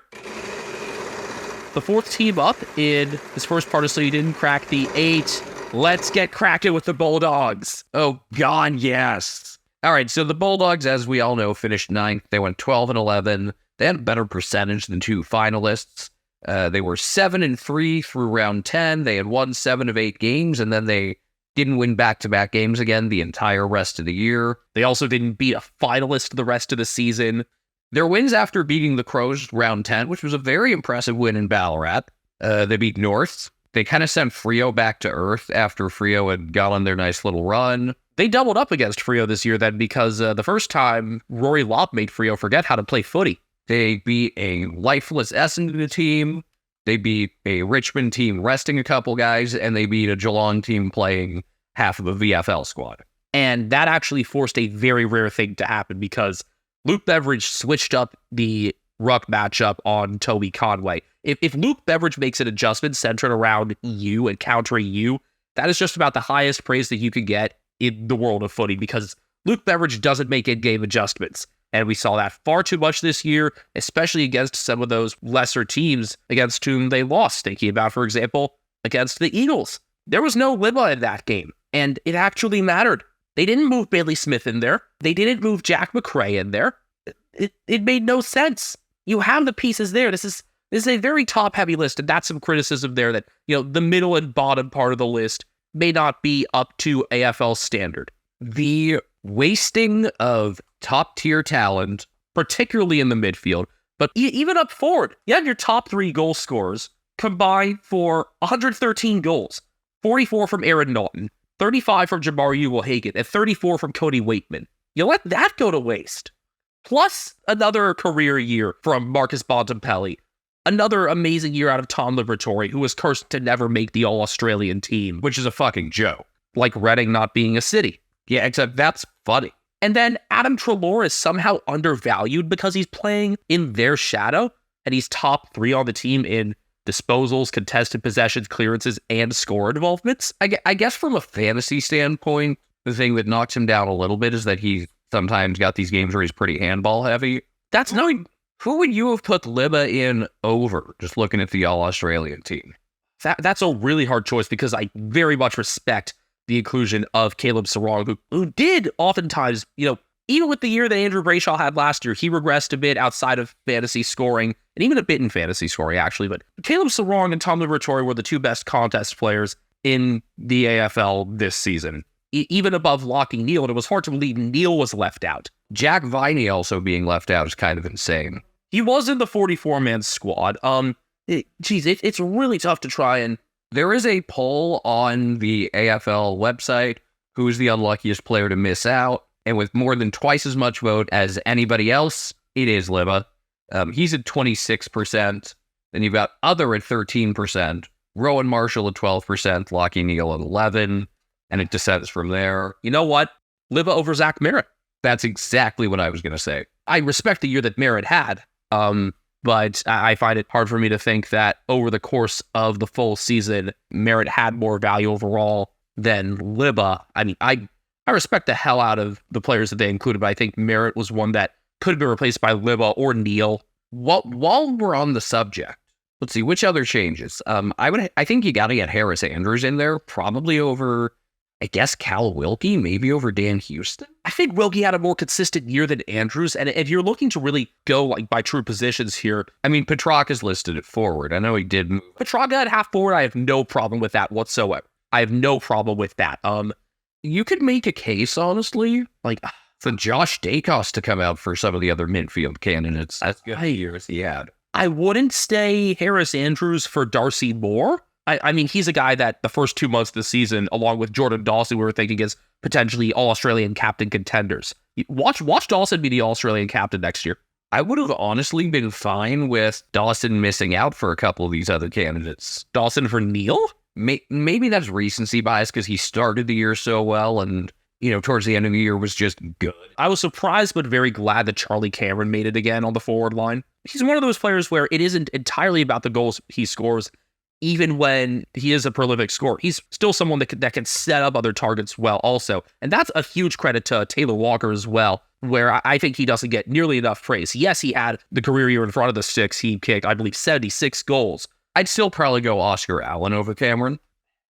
The fourth team up in this first part of So You Didn't Crack the 8. Let's get cracking with the Bulldogs. Oh, God, yes. All right, so the Bulldogs, as we all know, finished 9th. They went 12-11. They had a better percentage than two finalists. They were 7-3 through round 10. They had won 7 of 8 games, and then they didn't win back-to-back games again the entire rest of the year. They also didn't beat a finalist the rest of the season. Their wins after beating the Crows round 10, which was a very impressive win in Ballarat. They beat North. They kind of sent Frio back to earth after Frio had got on their nice little run. They doubled up against Frio this year then because the first time Rory Lopp made Frio forget how to play footy. They beat a lifeless Essendon team. They beat a Richmond team resting a couple guys, and they beat a Geelong team playing half of a VFL squad. And that actually forced a very rare thing to happen because Luke Beveridge switched up the ruck matchup on Toby Conway. If Luke Beveridge makes an adjustment centered around you and countering you, that is just about the highest praise that you could get in the world of footy because Luke Beveridge doesn't make in-game adjustments. And we saw that far too much this year, especially against some of those lesser teams against whom they lost. Thinking about, for example, against the Eagles. There was no Lima in that game, and it actually mattered. They didn't move Bailey Smith in there. They didn't move Jack McRae in there. It made no sense. You have the pieces there. This is a very top-heavy list, and that's some criticism there that, the middle and bottom part of the list may not be up to AFL standard. The wasting of top-tier talent, particularly in the midfield, but even up forward. You have your top 3 goal scorers combined for 113 goals. 44 from Aaron Naughton, 35 from Jamar Ewell-Hagan, and 34 from Cody Waitman. You let that go to waste. Plus another career year from Marcus Bontempelli. Another amazing year out of Tom Liberatore, who was cursed to never make the All-Australian team, which is a fucking joke. Like Reading not being a city. Yeah, except that's funny. And then Adam Treloar is somehow undervalued because he's playing in their shadow, and he's top 3 on the team in disposals, contested possessions, clearances, and score involvements. I guess from a fantasy standpoint, the thing that knocks him down a little bit is that he's sometimes got these games where he's pretty handball heavy. That's no. Who would you have put Lima in over, just looking at the All-Australian team? That's a really hard choice because I very much respect the inclusion of Caleb Sarong, who did oftentimes, even with the year that Andrew Brayshaw had last year, he regressed a bit outside of fantasy scoring, and even a bit in fantasy scoring, actually. But Caleb Sarong and Tom Liberatore were the 2 best contest players in the AFL this season. Even above Lockie Neal, and it was hard to believe Neal was left out. Jack Viney also being left out is kind of insane. He was in the 44-man squad. It's really tough to try and... There is a poll on the AFL website, who is the unluckiest player to miss out, And with more than twice as much vote as anybody else, it is Libba. He's at 26%. Then you've got Other at 13%. Rowan Marshall at 12%. Lockie Neal at 11%. And it descends from there. You know what? Libba over Zach Merritt. That's exactly what I was going to say. I respect the year that Merritt had, but I find it hard for me to think that over the course of the full season, Merritt had more value overall than Libba. I mean, I respect the hell out of the players that they included, but I think Merritt was one that could have been replaced by Libba or Neal. While we're on the subject, let's see, which other changes? I think you got to get Harris Andrews in there, probably over, I guess, Cal Wilkie, maybe over Dan Houston. I think Wilkie had a more consistent year than Andrews, and if you're looking to really go like by true positions here, I mean, Petrarca's listed at forward. I know he did move. Petrarca at half forward, I have no problem with that whatsoever. I have no problem with that. You could make a case, honestly, like for Josh Dacos to come out for some of the other midfield candidates. As good years he had. I wouldn't stay Harris Andrews for Darcy Moore. I mean, he's a guy that the first 2 months of the season, along with Jordan Dawson, we were thinking is potentially All-Australian captain contenders. Watch Dawson be the All-Australian captain next year. I would have honestly been fine with Dawson missing out for a couple of these other candidates. Dawson for Neal? Maybe that's recency bias because he started the year so well and, towards the end of the year was just good. I was surprised but very glad that Charlie Cameron made it again on the forward line. He's one of those players where it isn't entirely about the goals he scores. Even when he is a prolific scorer, he's still someone that can set up other targets well also. And that's a huge credit to Taylor Walker as well, where I think he doesn't get nearly enough praise. Yes, he had the career year in front of the sticks. He kicked, I believe, 76 goals. I'd still probably go Oscar Allen over Cameron.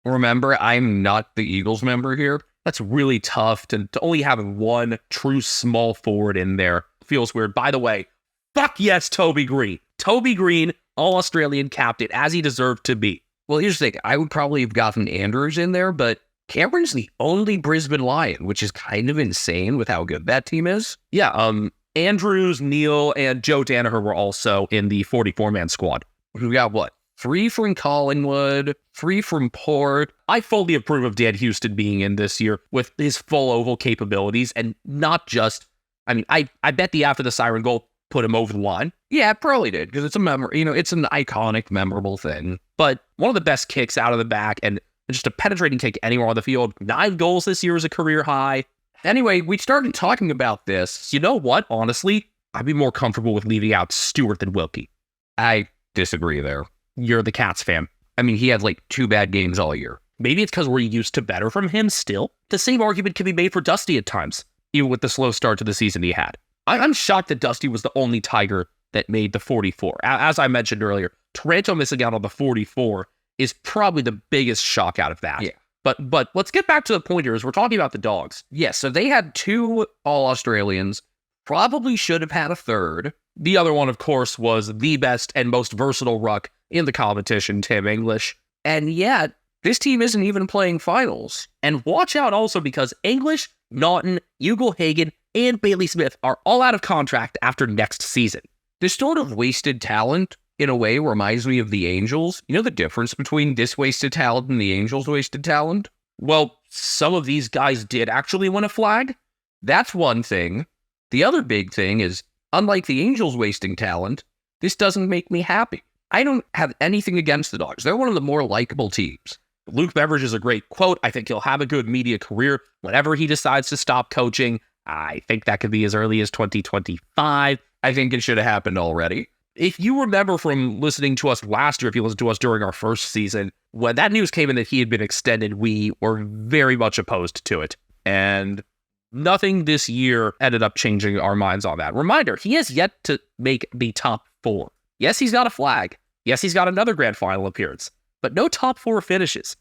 Remember, I'm not the Eagles member here. That's really tough to only have one true small forward in there. Feels weird. By the way, fuck yes, Toby Green. Toby Green, All-Australian captain, as he deserved to be. Well, here's the thing. I would probably have gotten Andrews in there, but Cameron's the only Brisbane Lion, which is kind of insane with how good that team is. Yeah, Andrews, Neal, and Joe Danaher were also in the 44-man squad. We got what? 3 from Collingwood, 3 from Port. I fully approve of Dan Houston being in this year with his full oval capabilities and not just, I bet the after the siren goal put him over the line. Yeah, it probably did because it's it's an iconic, memorable thing. But one of the best kicks out of the back and just a penetrating kick anywhere on the field. 9 goals this year is a career high. Anyway, we started talking about this. You know what? Honestly, I'd be more comfortable with leaving out Stewart than Wilkie. I disagree there. You're the Cats fan. I mean, he had like 2 bad games all year. Maybe it's because we're used to better from him still. The same argument can be made for Dusty at times, even with the slow start to the season he had. I'm shocked that Dusty was the only Tiger that made the 44. As I mentioned earlier, Taranto missing out on the 44 is probably the biggest shock out of that. Yeah. But let's get back to the point here as we're talking about the Dogs. Yes, so they had 2 All-Australians, probably should have had a third. The other one, of course, was the best and most versatile ruck in the competition, Tim English. And yet, this team isn't even playing finals. And watch out also because English, Naughton, Ugle-Hagan, and Bailey Smith are all out of contract after next season. This sort of wasted talent, in a way, reminds me of the Angels. You know the difference between this wasted talent and the Angels' wasted talent? Well, some of these guys did actually win a flag. That's one thing. The other big thing is, unlike the Angels wasting talent, this doesn't make me happy. I don't have anything against the Dogs. They're one of the more likable teams. Luke Beveridge is a great quote. I think he'll have a good media career whenever he decides to stop coaching. I think that could be as early as 2025. I think it should have happened already. If you remember from listening to us last year, if you listened to us during our first season, when that news came in that he had been extended, we were very much opposed to it. And nothing this year ended up changing our minds on that. Reminder, he has yet to make the top 4. Yes, he's got a flag. Yes, he's got another grand final appearance, but no top 4 finishes.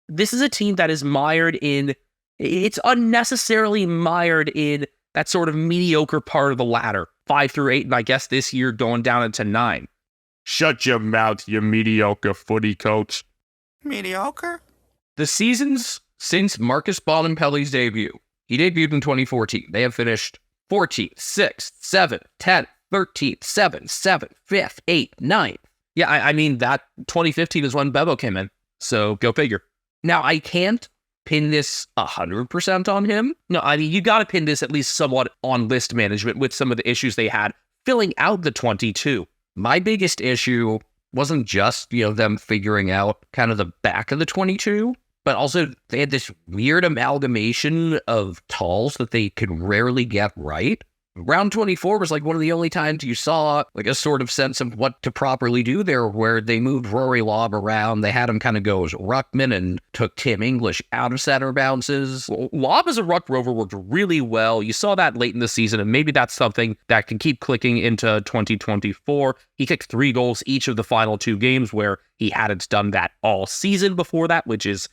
This is a team that is mired in, it's unnecessarily mired in that sort of mediocre part of the ladder, 5 through 8, and I guess this year going down into 9. Shut your mouth, you mediocre footy coach. Mediocre? The seasons since Marcus Bonampelli's debut, he debuted in 2014. They have finished 14th, 6th, 7th, 10th, 13th, 7th, 7th, 5th, 8th, 9th. Yeah, I mean, that 2015 is when Bevo came in, so go figure. Now, I can't pin this 100% on him. No, I mean, you got to pin this at least somewhat on list management with some of the issues they had filling out the 22. My biggest issue wasn't just, them figuring out kind of the back of the 22, but also they had this weird amalgamation of talls that they could rarely get right. Round 24 was like one of the only times you saw like a sort of sense of what to properly do there, where they moved Rory Lobb around. They had him kind of go as ruckman and took Tim English out of center bounces. Lobb as a ruck rover worked really well. You saw that late in the season, and maybe that's something that can keep clicking into 2024. He kicked 3 goals each of the final 2 games, where he hadn't done that all season before that, which is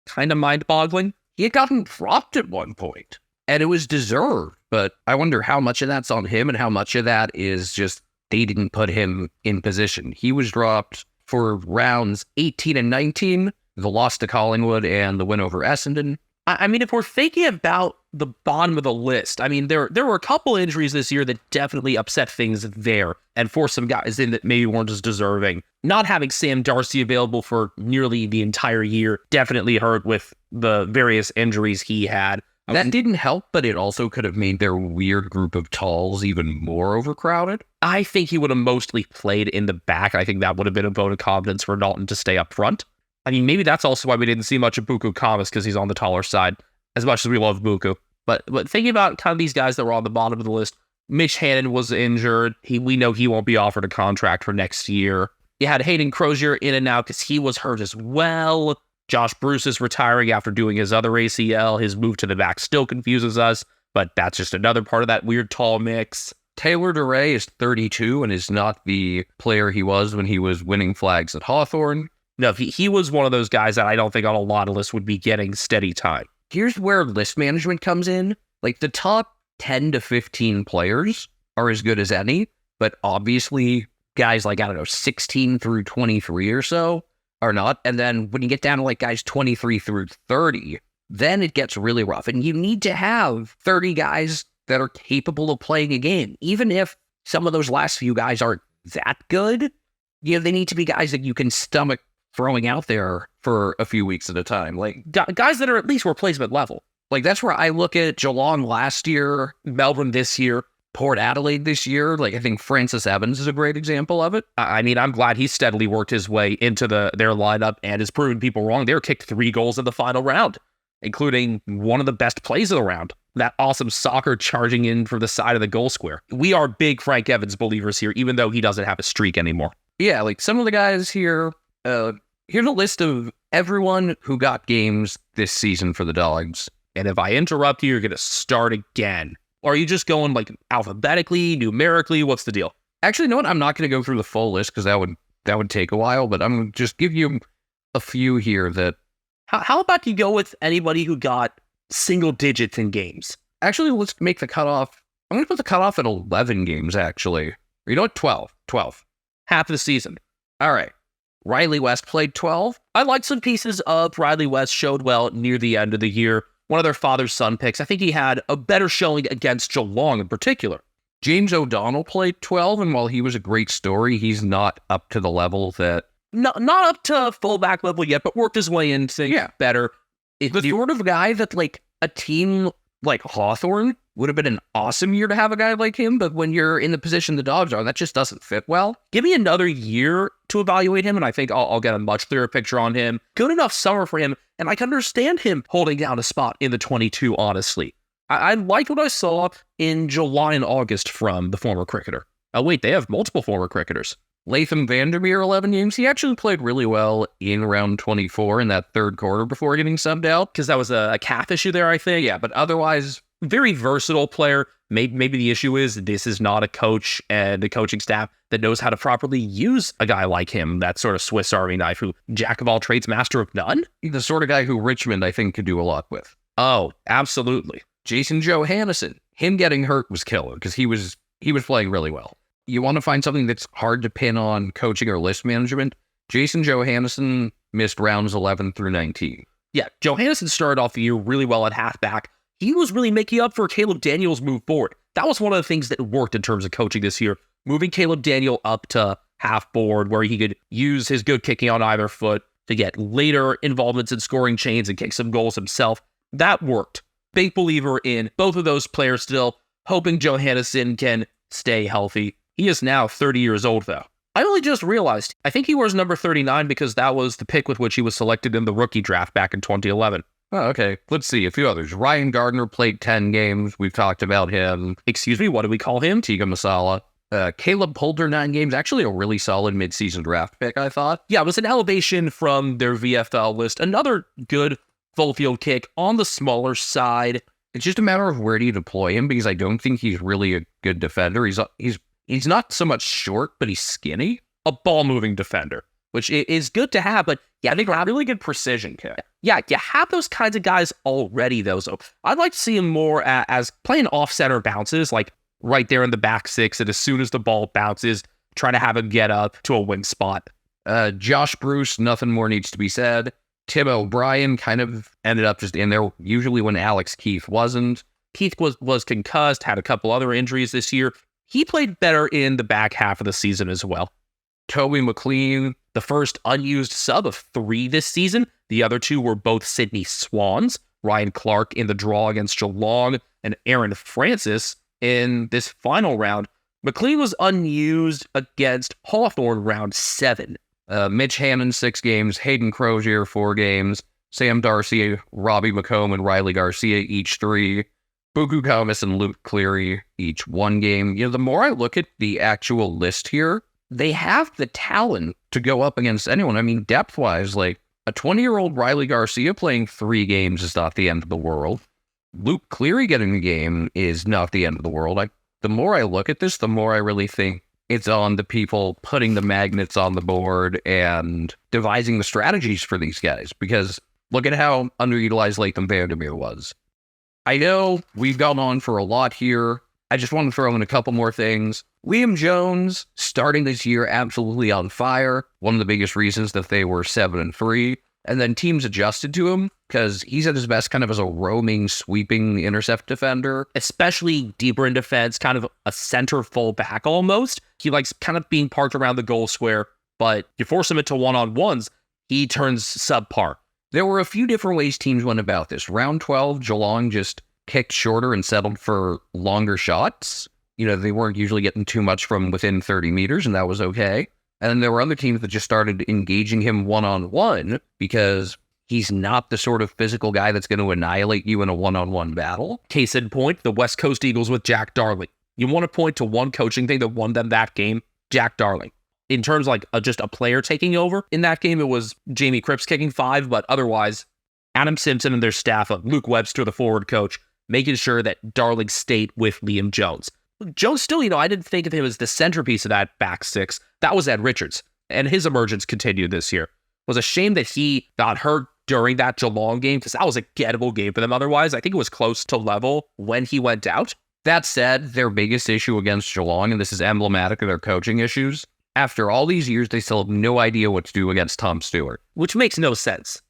kind of mind-boggling. He had gotten dropped at one point, and it was deserved. But I wonder how much of that's on him and how much of that is just they didn't put him in position. He was dropped for rounds 18 and 19, the loss to Collingwood and the win over Essendon. I mean, if we're thinking about the bottom of the list, I mean, there were a couple injuries this year that definitely upset things there and forced some guys in that maybe weren't as deserving. Not having Sam Darcy available for nearly the entire year definitely hurt with the various injuries he had. That didn't help, but it also could have made their weird group of talls even more overcrowded. I think he would have mostly played in the back. I think that would have been a vote of confidence for Dalton to stay up front. I mean, maybe that's also why we didn't see much of Buku Kamas, because he's on the taller side, as much as we love Buku. But thinking about kind of these guys that were on the bottom of the list, Mitch Hannon was injured. We know he won't be offered a contract for next year. You had Hayden Crozier in and out because he was hurt as well. Josh Bruce is retiring after doing his other ACL. His move to the back still confuses us, but that's just another part of that weird tall mix. Taylor DeRay is 32 and is not the player he was when he was winning flags at Hawthorn. No, he was one of those guys that I don't think on a lot of lists would be getting steady time. Here's where list management comes in. Like, the top 10 to 15 players are as good as any, but obviously guys like, 16 through 23 or so are not. And then when you get down to like guys 23 through 30, then it gets really rough. And you need to have 30 guys that are capable of playing a game. Even if some of those last few guys aren't that good, they need to be guys that you can stomach throwing out there for a few weeks at a time. Like, guys that are at least replacement level. Like, that's where I look at Geelong last year, Melbourne this year, Port Adelaide this year. Like, I think Francis Evans is a great example of it. I mean, I'm glad he's steadily worked his way into their lineup and has proven people wrong. They were kicked 3 goals in the final round, including one of the best plays of the round. That awesome soccer charging in from the side of the goal square. We are big Frank Evans believers here, even though he doesn't have a streak anymore. Yeah, like some of the guys here, here's a list of everyone who got games this season for the Dogs. And if I interrupt you, you're going to start again. Or are you just going like alphabetically, numerically? What's the deal? Actually, you know what? I'm not going to go through the full list because that would take a while, but I'm going to just give you a few here that... How about you go with anybody who got single digits in games? Actually, let's make the cutoff. I'm going to put the cutoff at 11 games, actually. Or you know what? 12. 12. Half of the season. All right. Riley West played 12. I liked some pieces of Riley West, showed well near the end of the year. One of their father-son picks. I think he had a better showing against Geelong in particular. James O'Donnell played 12, and while he was a great story, he's not up to the level that... Not up to fullback level yet, but worked his way into better. The sort of guy that, like, a team like Hawthorn would have been an awesome year to have a guy like him, but when you're in the position the Dogs are, that just doesn't fit well. Give me another year to evaluate him, and I think I'll get a much clearer picture on him. Good enough summer for him, and I can understand him holding down a spot in the 22, honestly. I liked what I saw in July and August from the former cricketer. Oh, wait, they have multiple former cricketers. Latham Vandermeer, 11 games. He actually played really well in round 24 in that third quarter before getting subbed out. Because that was a calf issue there, I think. Yeah, but otherwise, very versatile player. Maybe the issue is this is not a coach and a coaching staff that knows how to properly use a guy like him, that sort of Swiss Army knife who, jack of all trades, master of none? The sort of guy who Richmond, I think, could do a lot with. Oh, absolutely. Jason Johannesen. Him getting hurt was killer because he was playing really well. You want to find something that's hard to pin on coaching or list management? Jason Johannesen missed rounds 11 through 19. Yeah, Johannesen started off the year really well at halfback. He was really making up for Caleb Daniels' move forward. That was one of the things that worked in terms of coaching this year. Moving Caleb Daniel up to half board where he could use his good kicking on either foot, to get later involvements in scoring chains and kick some goals himself. That worked. Big believer in both of those players still, hoping Johannesson can stay healthy. He is now 30 years old, though. I only just realized, I think he wears number 39 because that was the pick with which he was selected in the rookie draft back in 2011. Oh, okay. Let's see. A few others. Ryan Gardner played 10 games. We've talked about him. Excuse me, what do we call him? Tiga Masala. Caleb Poulter, 9 games. Actually a really solid midseason draft pick, I thought. Yeah, it was an elevation from their VFL list. Another good full field kick on the smaller side. It's just a matter of where do you deploy him, because I don't think he's really a good defender. He's not so much short, but he's skinny. A ball-moving defender, which is good to have, but yeah, I think really good precision. Yeah, you have those kinds of guys already, though. So I'd like to see him more as playing off-center bounces, like right there in the back six, and as soon as the ball bounces, try to have him get up to a wing spot. Josh Bruce, nothing more needs to be said. Tim O'Brien kind of ended up just in there, usually when Alex Keith wasn't. Keith was concussed, had a couple other injuries this year. He played better in the back half of the season as well. Toby McLean, the first unused sub of 3 this season. The other 2 were both Sydney Swans, Ryan Clark in the draw against Geelong, and Aaron Francis in this final round. McLean was unused against Hawthorn round 7. Mitch Hannon, 6 games. Hayden Crozier, 4 games. Sam Darcy, Robbie McComb, and Riley Garcia, each 3. Buku Thomas and Luke Cleary, each 1 game. You know, the more I look at the actual list here, they have the talent to go up against anyone. I mean, depth-wise, like, a 20-year-old Riley Garcia playing 3 games is not the end of the world. Luke Cleary getting a game is not the end of the world. The more I look at this, the more I really think it's on the people putting the magnets on the board and devising the strategies for these guys. Because look at how underutilized Latham Vandermeer was. I know we've gone on for a lot here. I just want to throw in a couple more things. Liam Jones, starting this year absolutely on fire. One of the biggest reasons that they were 7-3. And then teams adjusted to him because he's at his best kind of as a roaming, sweeping intercept defender. Especially deeper in defense, kind of a center fullback almost. He likes kind of being parked around the goal square, but you force him into one-on-ones, he turns subpar. There were a few different ways teams went about this. Round 12, Geelong just kicked shorter and settled for longer shots. You know, they weren't usually getting too much from within 30 meters, and that was okay. And then there were other teams that just started engaging him one-on-one because he's not the sort of physical guy that's going to annihilate you in a one-on-one battle. Case in point, the West Coast Eagles with Jack Darling. You want to point to one coaching thing that won them that game? Jack Darling. In terms of just a player taking over, in that game it was Jamie Cripps kicking 5, but otherwise, Adam Simpson and their staff of Luke Webster, the forward coach, making sure that Darling stayed with Liam Jones. Jones still, I didn't think of him as the centerpiece of that back six. That was Ed Richards, and his emergence continued this year. It was a shame that he got hurt during that Geelong game because that was a gettable game for them. Otherwise, I think it was close to level when he went out. That said, their biggest issue against Geelong, and this is emblematic of their coaching issues, after all these years, they still have no idea what to do against Tom Stewart. Which makes no sense.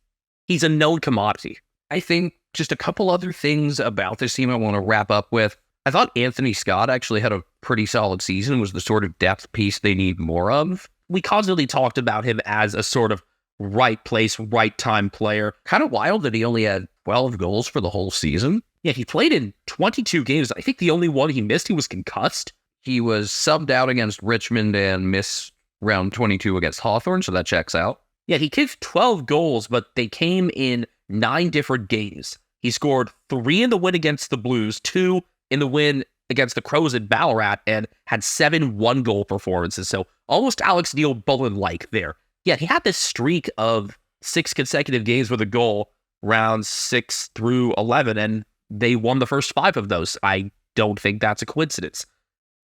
He's a known commodity. I think just a couple other things about this team I want to wrap up with. I thought Anthony Scott actually had a pretty solid season, was the sort of depth piece they need more of. We constantly talked about him as a sort of right place, right time player. Kind of wild that he only had 12 goals for the whole season. Yeah, he played in 22 games. I think the only one he missed, he was concussed. He was subbed out against Richmond and missed round 22 against Hawthorn, so that checks out. Yeah, he kicked 12 goals, but they came in 9 different games. He scored 3 in the win against the Blues, 2 in the win against the Crows at Ballarat, and had 7 one-goal performances. So almost Alex Neil Bullen-like there. Yeah, he had this streak of 6 consecutive games with a goal, rounds 6 through 11, and they won the first 5 of those. I don't think that's a coincidence.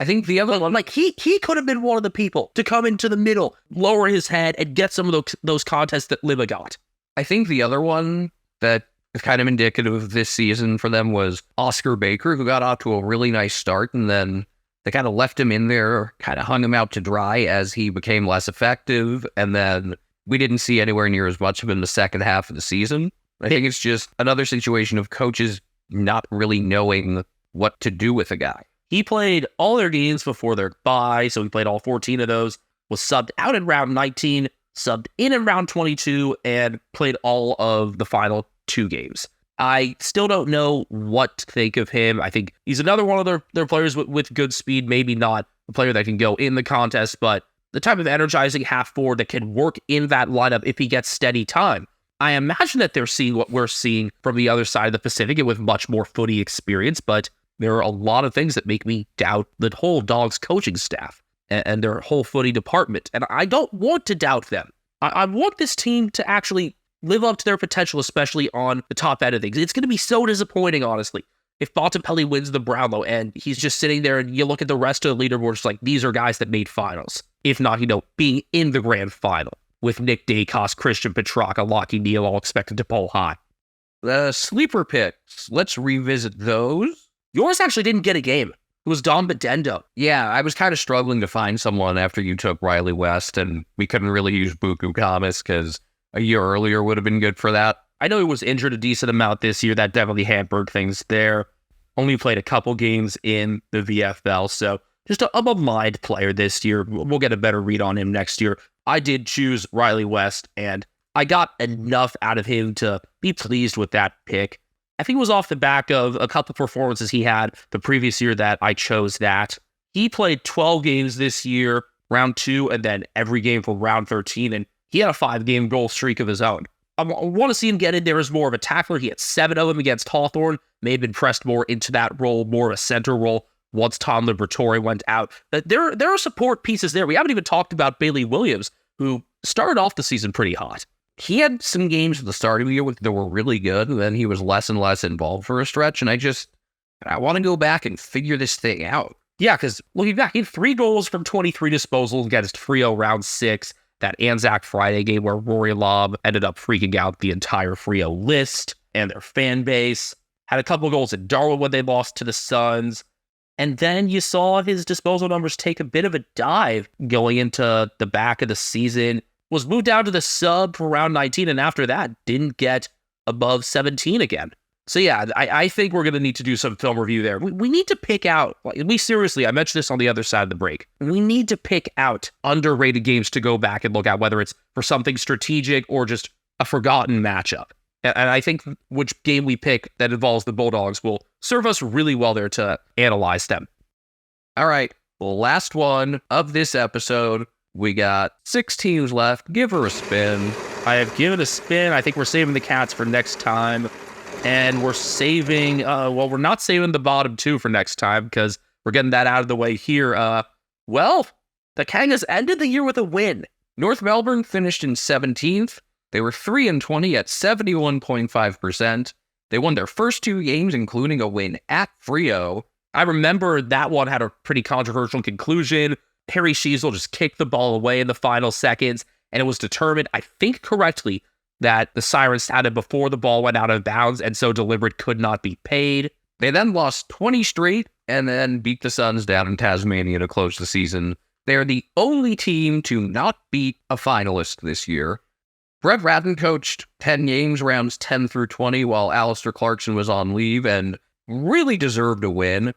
I think the other one, he could have been one of the people to come into the middle, lower his head, and get some of those contests that Libba got. I think the other one that is kind of indicative of this season for them was Oscar Baker, who got off to a really nice start, and then they kind of left him in there, kind of hung him out to dry as he became less effective, and then we didn't see anywhere near as much of him in the second half of the season. I think it's just another situation of coaches not really knowing what to do with a guy. He played all their games before their bye, so he played all 14 of those, was subbed out in round 19, subbed in round 22 and played all of the final 2 games. I still don't know what to think of him. I think he's another one of their players with good speed, maybe not a player that can go in the contest, but the type of energizing half forward that can work in that lineup if he gets steady time. I imagine that they're seeing what we're seeing from the other side of the Pacific and with much more footy experience, but there are a lot of things that make me doubt the whole Dogs coaching staff and their whole footy department, and I don't want to doubt them. I want this team to actually live up to their potential, especially on the top end of things. It's going to be so disappointing, honestly, if Bontempelli wins the Brownlow and he's just sitting there and you look at the rest of the leaderboard, it's like, these are guys that made finals. If not, being in the grand final with Nick Dacos, Christian Petrarca, Lockie Neal all expected to pull high. The sleeper picks, let's revisit those. Yours actually didn't get a game. It was Dom Bedendo. Yeah, I was kind of struggling to find someone after you took Riley West, and we couldn't really use Buku Kamis because a year earlier would have been good for that. I know he was injured a decent amount this year. That definitely hampered things there. Only played a couple games in the VFL, so just a maligned player this year. We'll get a better read on him next year. I did choose Riley West, and I got enough out of him to be pleased with that pick. I think it was off the back of a couple performances he had the previous year that I chose that. He played 12 games this year, round 2, and then every game for round 13, and he had a 5-game goal streak of his own. I want to see him get in there as more of a tackler. He had 7 of them against Hawthorn. May have been pressed more into that role, more of a center role once Tom Liberatore went out. But there are support pieces there. We haven't even talked about Bailey Williams, who started off the season pretty hot. He had some games at the start of the year that were really good, and then he was less and less involved for a stretch, and I want to go back and figure this thing out. Yeah, because looking back, he had 3 goals from 23 disposals against Freo round 6. That Anzac Friday game where Rory Lobb ended up freaking out the entire Freo list and their fan base. Had a couple goals at Darwin when they lost to the Suns. And then you saw his disposal numbers take a bit of a dive going into the back of the season. Was moved down to the sub for round 19, and after that, didn't get above 17 again. So yeah, I think we're going to need to do some film review there. We need to pick out, I mentioned this on the other side of the break, we need to pick out underrated games to go back and look at, whether it's for something strategic or just a forgotten matchup. And I think which game we pick that involves the Bulldogs will serve us really well there to analyze them. All right, well, last one of this episode. We got 6 teams left. Give her a spin. I have given a spin. I think we're saving the Cats for next time. And we're saving, we're not saving the bottom 2 for next time because we're getting that out of the way here. The Kangas ended the year with a win. North Melbourne finished in 17th. They were 3-20 at 71.5%. They won their first 2 games, including a win at Freo. I remember that one had a pretty controversial conclusion. Harry Sheasel just kicked the ball away in the final seconds, and it was determined, I think correctly, that the siren sounded before the ball went out of bounds, and so deliberate could not be paid. They then lost 20 straight, and then beat the Suns down in Tasmania to close the season. They're the only team to not beat a finalist this year. Brett Ratton coached 10 games, rounds 10 through 20, while Alistair Clarkson was on leave, and really deserved a win.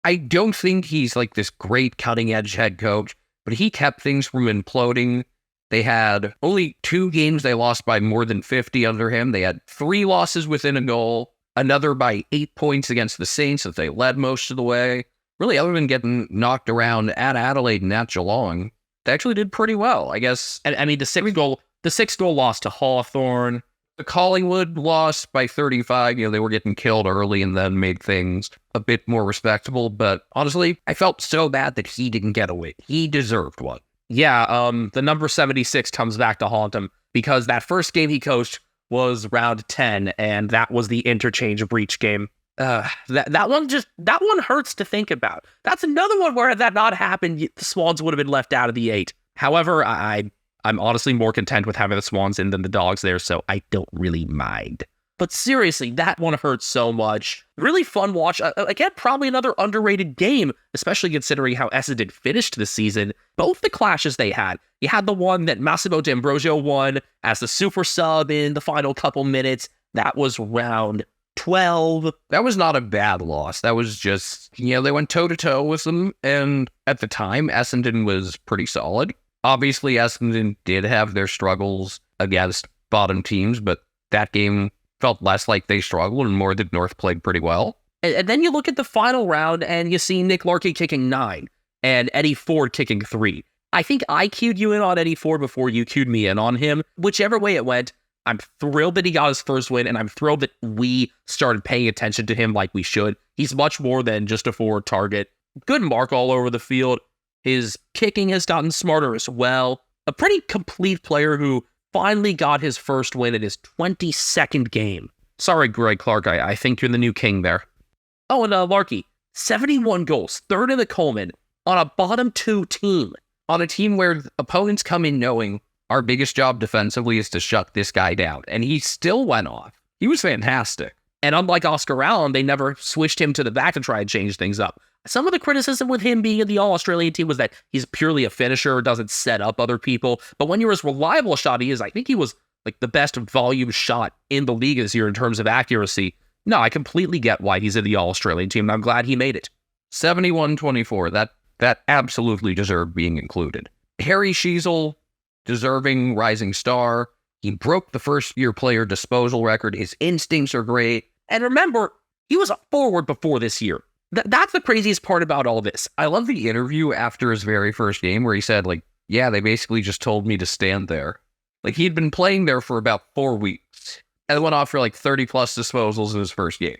I don't think he's like this great cutting-edge head coach, but he kept things from imploding. They had only 2 games they lost by more than 50 under him. They had 3 losses within a goal, another by 8 points against the Saints that they led most of the way. Really, other than getting knocked around at Adelaide and at Geelong, they actually did pretty well, I guess. And I mean, the 6-goal loss to Hawthorn. The Collingwood lost by 35. They were getting killed early and then made things a bit more respectable. But honestly, I felt so bad that he didn't get a win. He deserved one. Yeah, the number 76 comes back to haunt him because that first game he coached was round 10, and that was the interchange breach game. That one hurts to think about. That's another one where had that not happened, the Swans would have been left out of the 8. However, I'm honestly more content with having the Swans in than the Dogs there, so I don't really mind. But seriously, that one hurts so much. Really fun watch. Again, probably another underrated game, especially considering how Essendon finished the season. Both the clashes they had. You had the one that Massimo D'Ambrosio won as the super sub in the final couple minutes. That was round 12. That was not a bad loss. That was just, they went toe-to-toe with them, and at the time, Essendon was pretty solid. Obviously, Essendon did have their struggles against bottom teams, but that game felt less like they struggled and more that North played pretty well. And then you look at the final round and you see Nick Larkey kicking 9 and Eddie Ford kicking 3. I think I cued you in on Eddie Ford before you cued me in on him. Whichever way it went, I'm thrilled that he got his first win, and I'm thrilled that we started paying attention to him like we should. He's much more than just a forward target. Good mark all over the field. His kicking has gotten smarter as well. A pretty complete player who finally got his first win in his 22nd game. Sorry, Greg Clark, I think you're the new king there. Oh, and Larkey, 71 goals, third in the Coleman, on a bottom 2 team. On a team where opponents come in knowing our biggest job defensively is to shut this guy down. And he still went off. He was fantastic. And unlike Oscar Allen, they never switched him to the back to try and change things up. Some of the criticism with him being in the All-Australian team was that he's purely a finisher, doesn't set up other people. But when you're as reliable a shot he is, I think he was like the best volume shot in the league this year in terms of accuracy. No, I completely get why he's in the All-Australian team, and I'm glad he made it. 71-24. That absolutely deserved being included. Harry Sheasel, deserving rising star. He broke the first-year player disposal record. His instincts are great. And remember, he was a forward before this year. That's the craziest part about all this. I love the interview after his very first game where he said, yeah, they basically just told me to stand there. He'd been playing there for about 4 weeks and went off for 30-plus disposals in his first game.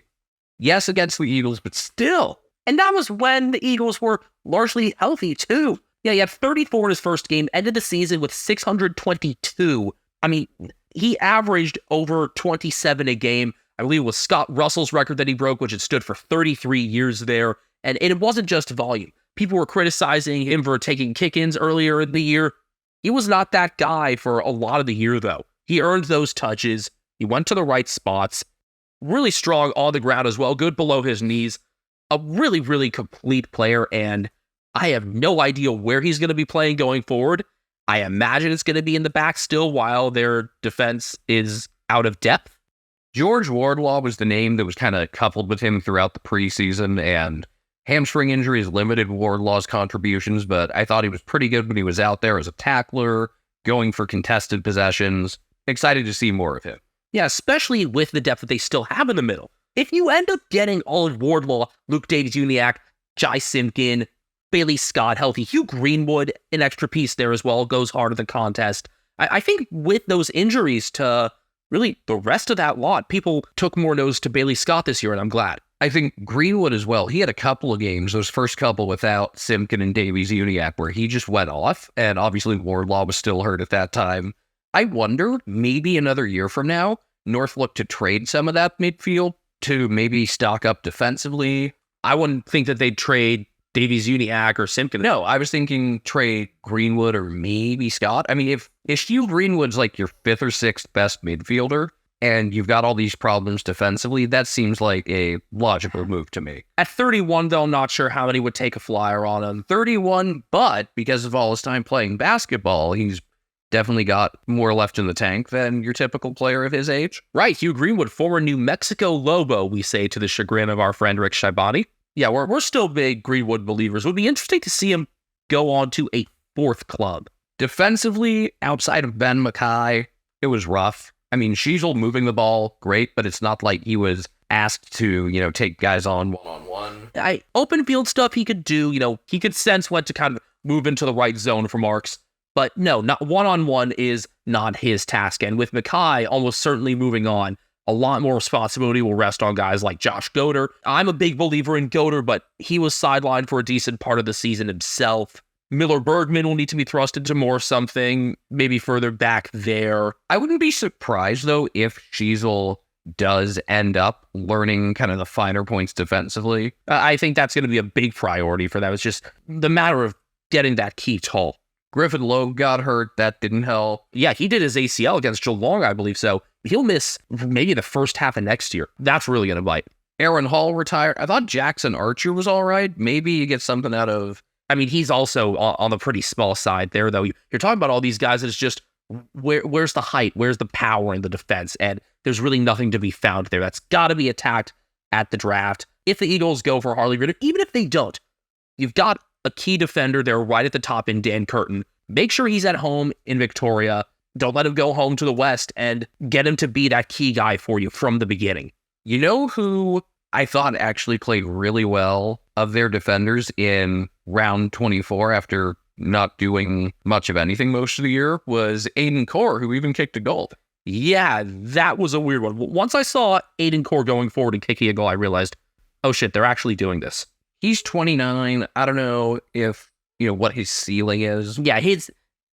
Yes, against the Eagles, but still. And that was when the Eagles were largely healthy, too. Yeah, he had 34 in his first game, ended the season with 622. I mean, he averaged over 27 a game. I believe it was Scott Russell's record that he broke, which had stood for 33 years there. And it wasn't just volume. People were criticizing him for taking kick-ins earlier in the year. He was not that guy for a lot of the year, though. He earned those touches. He went to the right spots. Really strong on the ground as well. Good below his knees. A really, really complete player, and I have no idea where he's going to be playing going forward. I imagine it's going to be in the back still while their defense is out of depth. George Wardlaw was the name that was kind of coupled with him throughout the preseason, and hamstring injuries limited Wardlaw's contributions, but I thought he was pretty good when he was out there as a tackler, going for contested possessions. Excited to see more of him. Yeah, especially with the depth that they still have in the middle. If you end up getting all of Wardlaw, Luke Davies-Uniacke, Jai Simpkin, Bailey Scott healthy, Hugh Greenwood, an extra piece there as well, goes hard in the contest. I think with those injuries to really the rest of that lot, people took more nose to Bailey Scott this year, and I'm glad. I think Greenwood as well. He had a couple of games, those first couple without Simpkin and Davies-Uniacke, where he just went off, and obviously Wardlaw was still hurt at that time. I wonder, maybe another year from now, North look to trade some of that midfield to maybe stock up defensively. I wouldn't think that they'd trade Davies-Uniacke or Simpkin. No, I was thinking trade Greenwood or maybe Scott. I mean, if Hugh Greenwood's like your 5th or 6th best midfielder and you've got all these problems defensively, that seems like a logical move to me. At 31, though, I'm not sure how many would take a flyer on him. 31, but because of all his time playing basketball, he's definitely got more left in the tank than your typical player of his age. Right, Hugh Greenwood, former New Mexico Lobo, we say to the chagrin of our friend Rick Shaibani. Yeah, we're still big Greenwood believers. It would be interesting to see him go on to a 4th club. Defensively, outside of Ben Mackay, it was rough. I mean, Sheasel moving the ball, great, but it's not like he was asked to, take guys on one-on-one. Open field stuff he could do, he could sense when to kind of move into the right zone for marks. But no, not one-on-one is not his task. And with Mackay almost certainly moving on, a lot more responsibility will rest on guys like Josh Goder. I'm a big believer in Goder, but he was sidelined for a decent part of the season himself. Miller Bergman will need to be thrust into more something, maybe further back there. I wouldn't be surprised, though, if Sheasel does end up learning kind of the finer points defensively. I think that's going to be a big priority for them. It's just the matter of getting that key tall. Griffin Logue got hurt. That didn't help. Yeah, he did his ACL against Geelong, I believe so. He'll miss maybe the first half of next year. That's really going to bite. Aaron Hall retired. I thought Jackson Archer was all right. Maybe you get something out of... I mean, he's also on the pretty small side there, though. You're talking about all these guys that it's just, where's the height? Where's the power in the defense? And there's really nothing to be found there. That's got to be attacked at the draft. If the Eagles go for Harley Riddick, even if they don't, you've got a key defender there right at the top in Dan Curtin, make sure he's at home in Victoria. Don't let him go home to the West, and get him to be that key guy for you from the beginning. You know who I thought actually played really well of their defenders in round 24 after not doing much of anything most of the year was Aiden Core, who even kicked a goal. Yeah, that was a weird one. Once I saw Aiden Core going forward and kicking a goal, I realized, oh shit, they're actually doing this. He's 29. I don't know if, what his ceiling is. Yeah,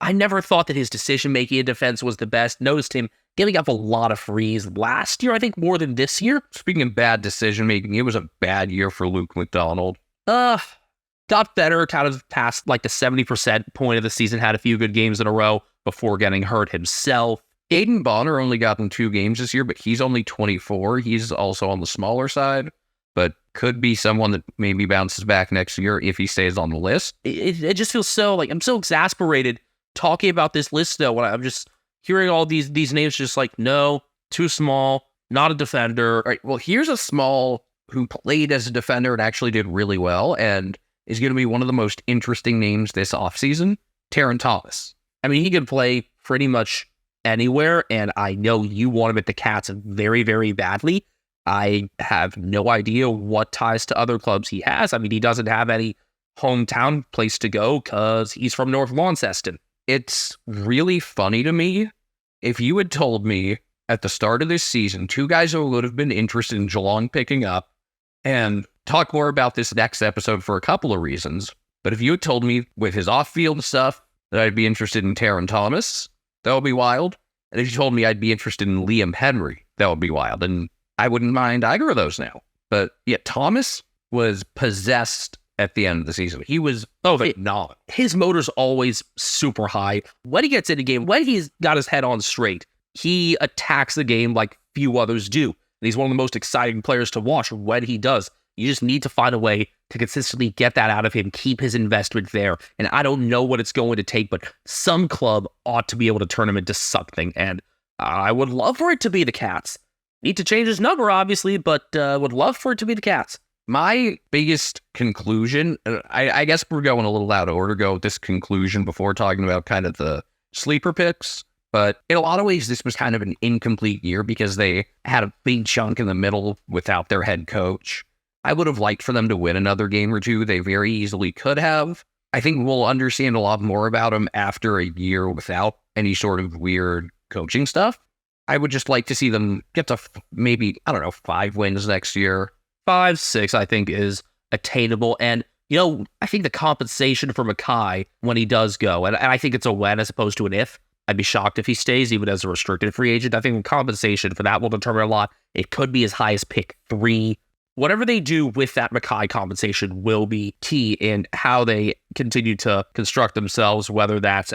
I never thought that his decision-making in defense was the best. Noticed him giving up a lot of frees last year, I think, more than this year. Speaking of bad decision-making, it was a bad year for Luke McDonald. Got better, kind of past like the 70% point of the season, had a few good games in a row before getting hurt himself. Aiden Bonner only gotten 2 games this year, but he's only 24. He's also on the smaller side, but could be someone that maybe bounces back next year if he stays on the list. It just feels so, like, I'm so exasperated talking about this list, though, when I'm just hearing all these names just like, no, too small, not a defender. All right, well, here's a small who played as a defender and actually did really well and is going to be one of the most interesting names this offseason, Taron Thomas. I mean, he can play pretty much anywhere, and I know you want him at the Cats very, very badly. I have no idea what ties to other clubs he has. I mean, he doesn't have any hometown place to go because he's from North Launceston. It's really funny to me if you had told me at the start of this season, 2 guys who would have been interested in Geelong picking up, and talk more about this next episode for a couple of reasons, but if you had told me with his off-field stuff that I'd be interested in Taron Thomas, that would be wild. And if you told me I'd be interested in Liam Henry, that would be wild. And I wouldn't mind either of those now. But yeah, Thomas was possessed at the end of the season. He was phenomenal. His motor's always super high. When he gets in a game, when he's got his head on straight, he attacks the game like few others do. And he's one of the most exciting players to watch when he does. You just need to find a way to consistently get that out of him, keep his investment there. And I don't know what it's going to take, but some club ought to be able to turn him into something. And I would love for it to be the Cats. Need to change his number, obviously, but would love for it to be the Cats. My biggest conclusion, I guess we're going a little out of order, go with this conclusion before talking about kind of the sleeper picks. But in a lot of ways, this was kind of an incomplete year because they had a big chunk in the middle without their head coach. I would have liked for them to win another game or two. They very easily could have. I think we'll understand a lot more about them after a year without any sort of weird coaching stuff. I would just like to see them get to maybe, 5 wins next year. 5, 6, I think, is attainable. And, I think the compensation for Mackay when he does go, and I think it's a when as opposed to an if. I'd be shocked if he stays, even as a restricted free agent. I think the compensation for that will determine a lot. It could be as high as pick 3. Whatever they do with that Mackay compensation will be key in how they continue to construct themselves, whether that's,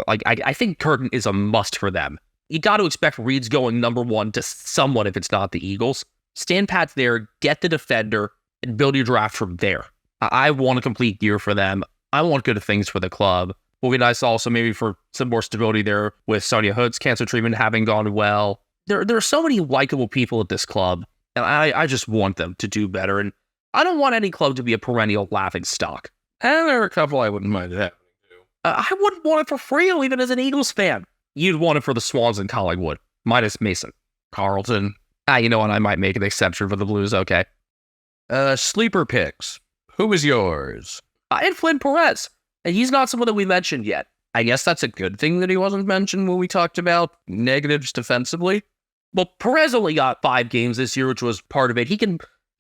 I think Curtin is a must for them. You got to expect Reed's going number 1 to someone if it's not the Eagles. Stand pat there, get the defender, and build your draft from there. I want a complete year for them. I want good things for the club. Will be nice also maybe for some more stability there with Sonia Hood's cancer treatment having gone well. There are so many likable people at this club, and I just want them to do better. And I don't want any club to be a perennial laughing stock. And there are a couple I wouldn't mind happening to. I wouldn't want it for Freo even as an Eagles fan. You'd want it for the Swans and Collingwood, minus Mason. Carlton. You know what? I might make an exception for the Blues, okay. Sleeper picks. Who was yours? I had Flynn Perez, and he's not someone that we mentioned yet. I guess that's a good thing that he wasn't mentioned when we talked about negatives defensively. Well, Perez only got 5 games this year, which was part of it.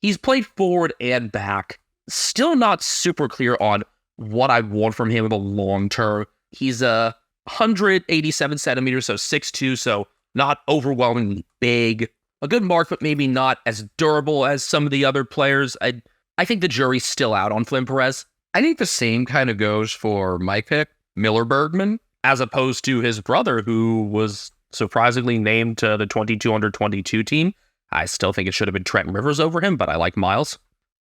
He's played forward and back. Still not super clear on what I want from him in the long term. He's 187 centimeters, so 6'2", so not overwhelmingly big. A good mark, but maybe not as durable as some of the other players. I think the jury's still out on Flynn Perez. I think the same kind of goes for my pick, Miller Bergman, as opposed to his brother, who was surprisingly named to the 22 under 22 team. I still think it should have been Trent Rivers over him, but I like Miles.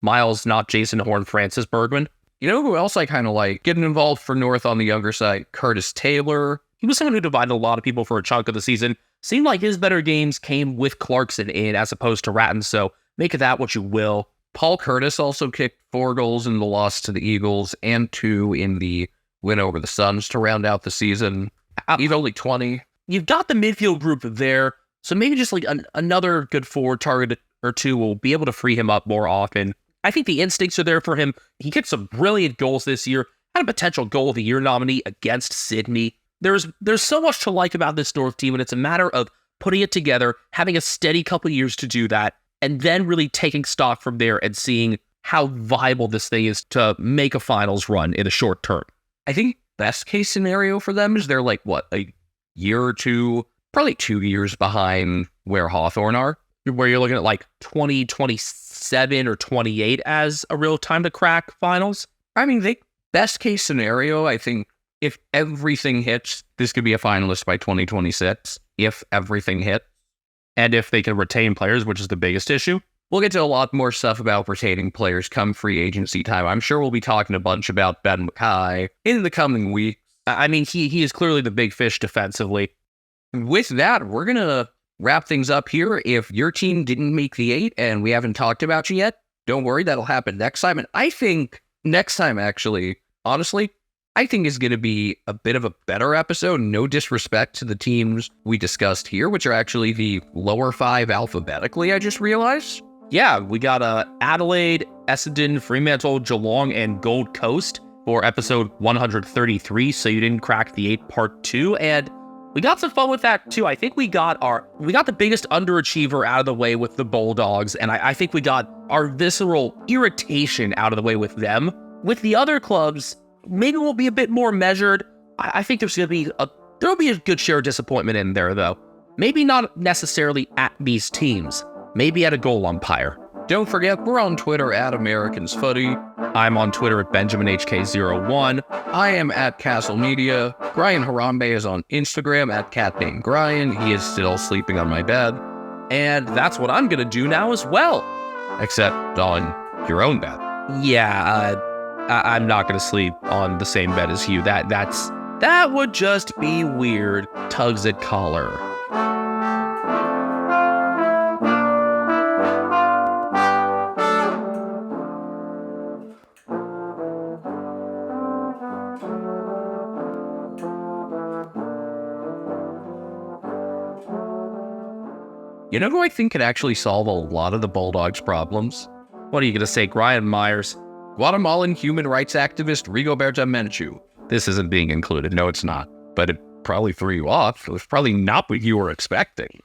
Miles, not Jason Horn, Francis Bergman. You know who else I kind of like? Getting involved for North on the younger side, Curtis Taylor. He was someone who divided a lot of people for a chunk of the season. Seemed like his better games came with Clarkson in as opposed to Ratton, so make of that what you will. Paul Curtis also kicked 4 goals in the loss to the Eagles and 2 in the win over the Suns to round out the season. He's only 20. You've got the midfield group there, so maybe just like another good forward target or two will be able to free him up more often. I think the instincts are there for him. He kicked some brilliant goals this year, had a potential goal of the year nominee against Sydney. There's so much to like about this North team, and it's a matter of putting it together, having a steady couple years to do that, and then really taking stock from there and seeing how viable this thing is to make a finals run in the short term. I think best case scenario for them is they're like, what, a year or two, probably 2 years behind where Hawthorn are, where you're looking at like 2027 or 28 as a real time to crack finals. I mean, best case scenario, I think if everything hits, this could be a finalist by 2026, if everything hits. And if they can retain players, which is the biggest issue. We'll get to a lot more stuff about retaining players come free agency time. I'm sure we'll be talking a bunch about Ben Mackay in the coming weeks. I mean, he is clearly the big fish defensively. With that, we're going to wrap things up here. If your team didn't make the 8 and we haven't talked about you yet, don't worry, that'll happen next time. And I think next time, actually, honestly, I think is going to be a bit of a better episode. No disrespect to the teams we discussed here, which are actually the lower 5 alphabetically, I just realized. Yeah, we got Adelaide, Essendon, Fremantle, Geelong, and Gold Coast for episode 133, so you didn't crack the 8 part 2, and we got some fun with that too. I think we got the biggest underachiever out of the way with the Bulldogs, and I think we got our visceral irritation out of the way with them. With the other clubs, maybe we'll be a bit more measured. I think there'll be a good share of disappointment in there, though. Maybe not necessarily at these teams. Maybe at a goal umpire. Don't forget, we're on Twitter at Americans Footy. I'm on Twitter at BenjaminHK01. I am at Castle Media. Brian Harambe is on Instagram at CatNameGrian. He is still sleeping on my bed. And that's what I'm going to do now as well. Except on your own bed. Yeah, I'm not going to sleep on the same bed as you. That would just be weird. Tugs at collar. You know who I think could actually solve a lot of the Bulldogs' problems? What are you going to say, Brian Myers? Guatemalan human rights activist Rigoberta Menchú. This isn't being included. No, it's not. But it probably threw you off. It was probably not what you were expecting.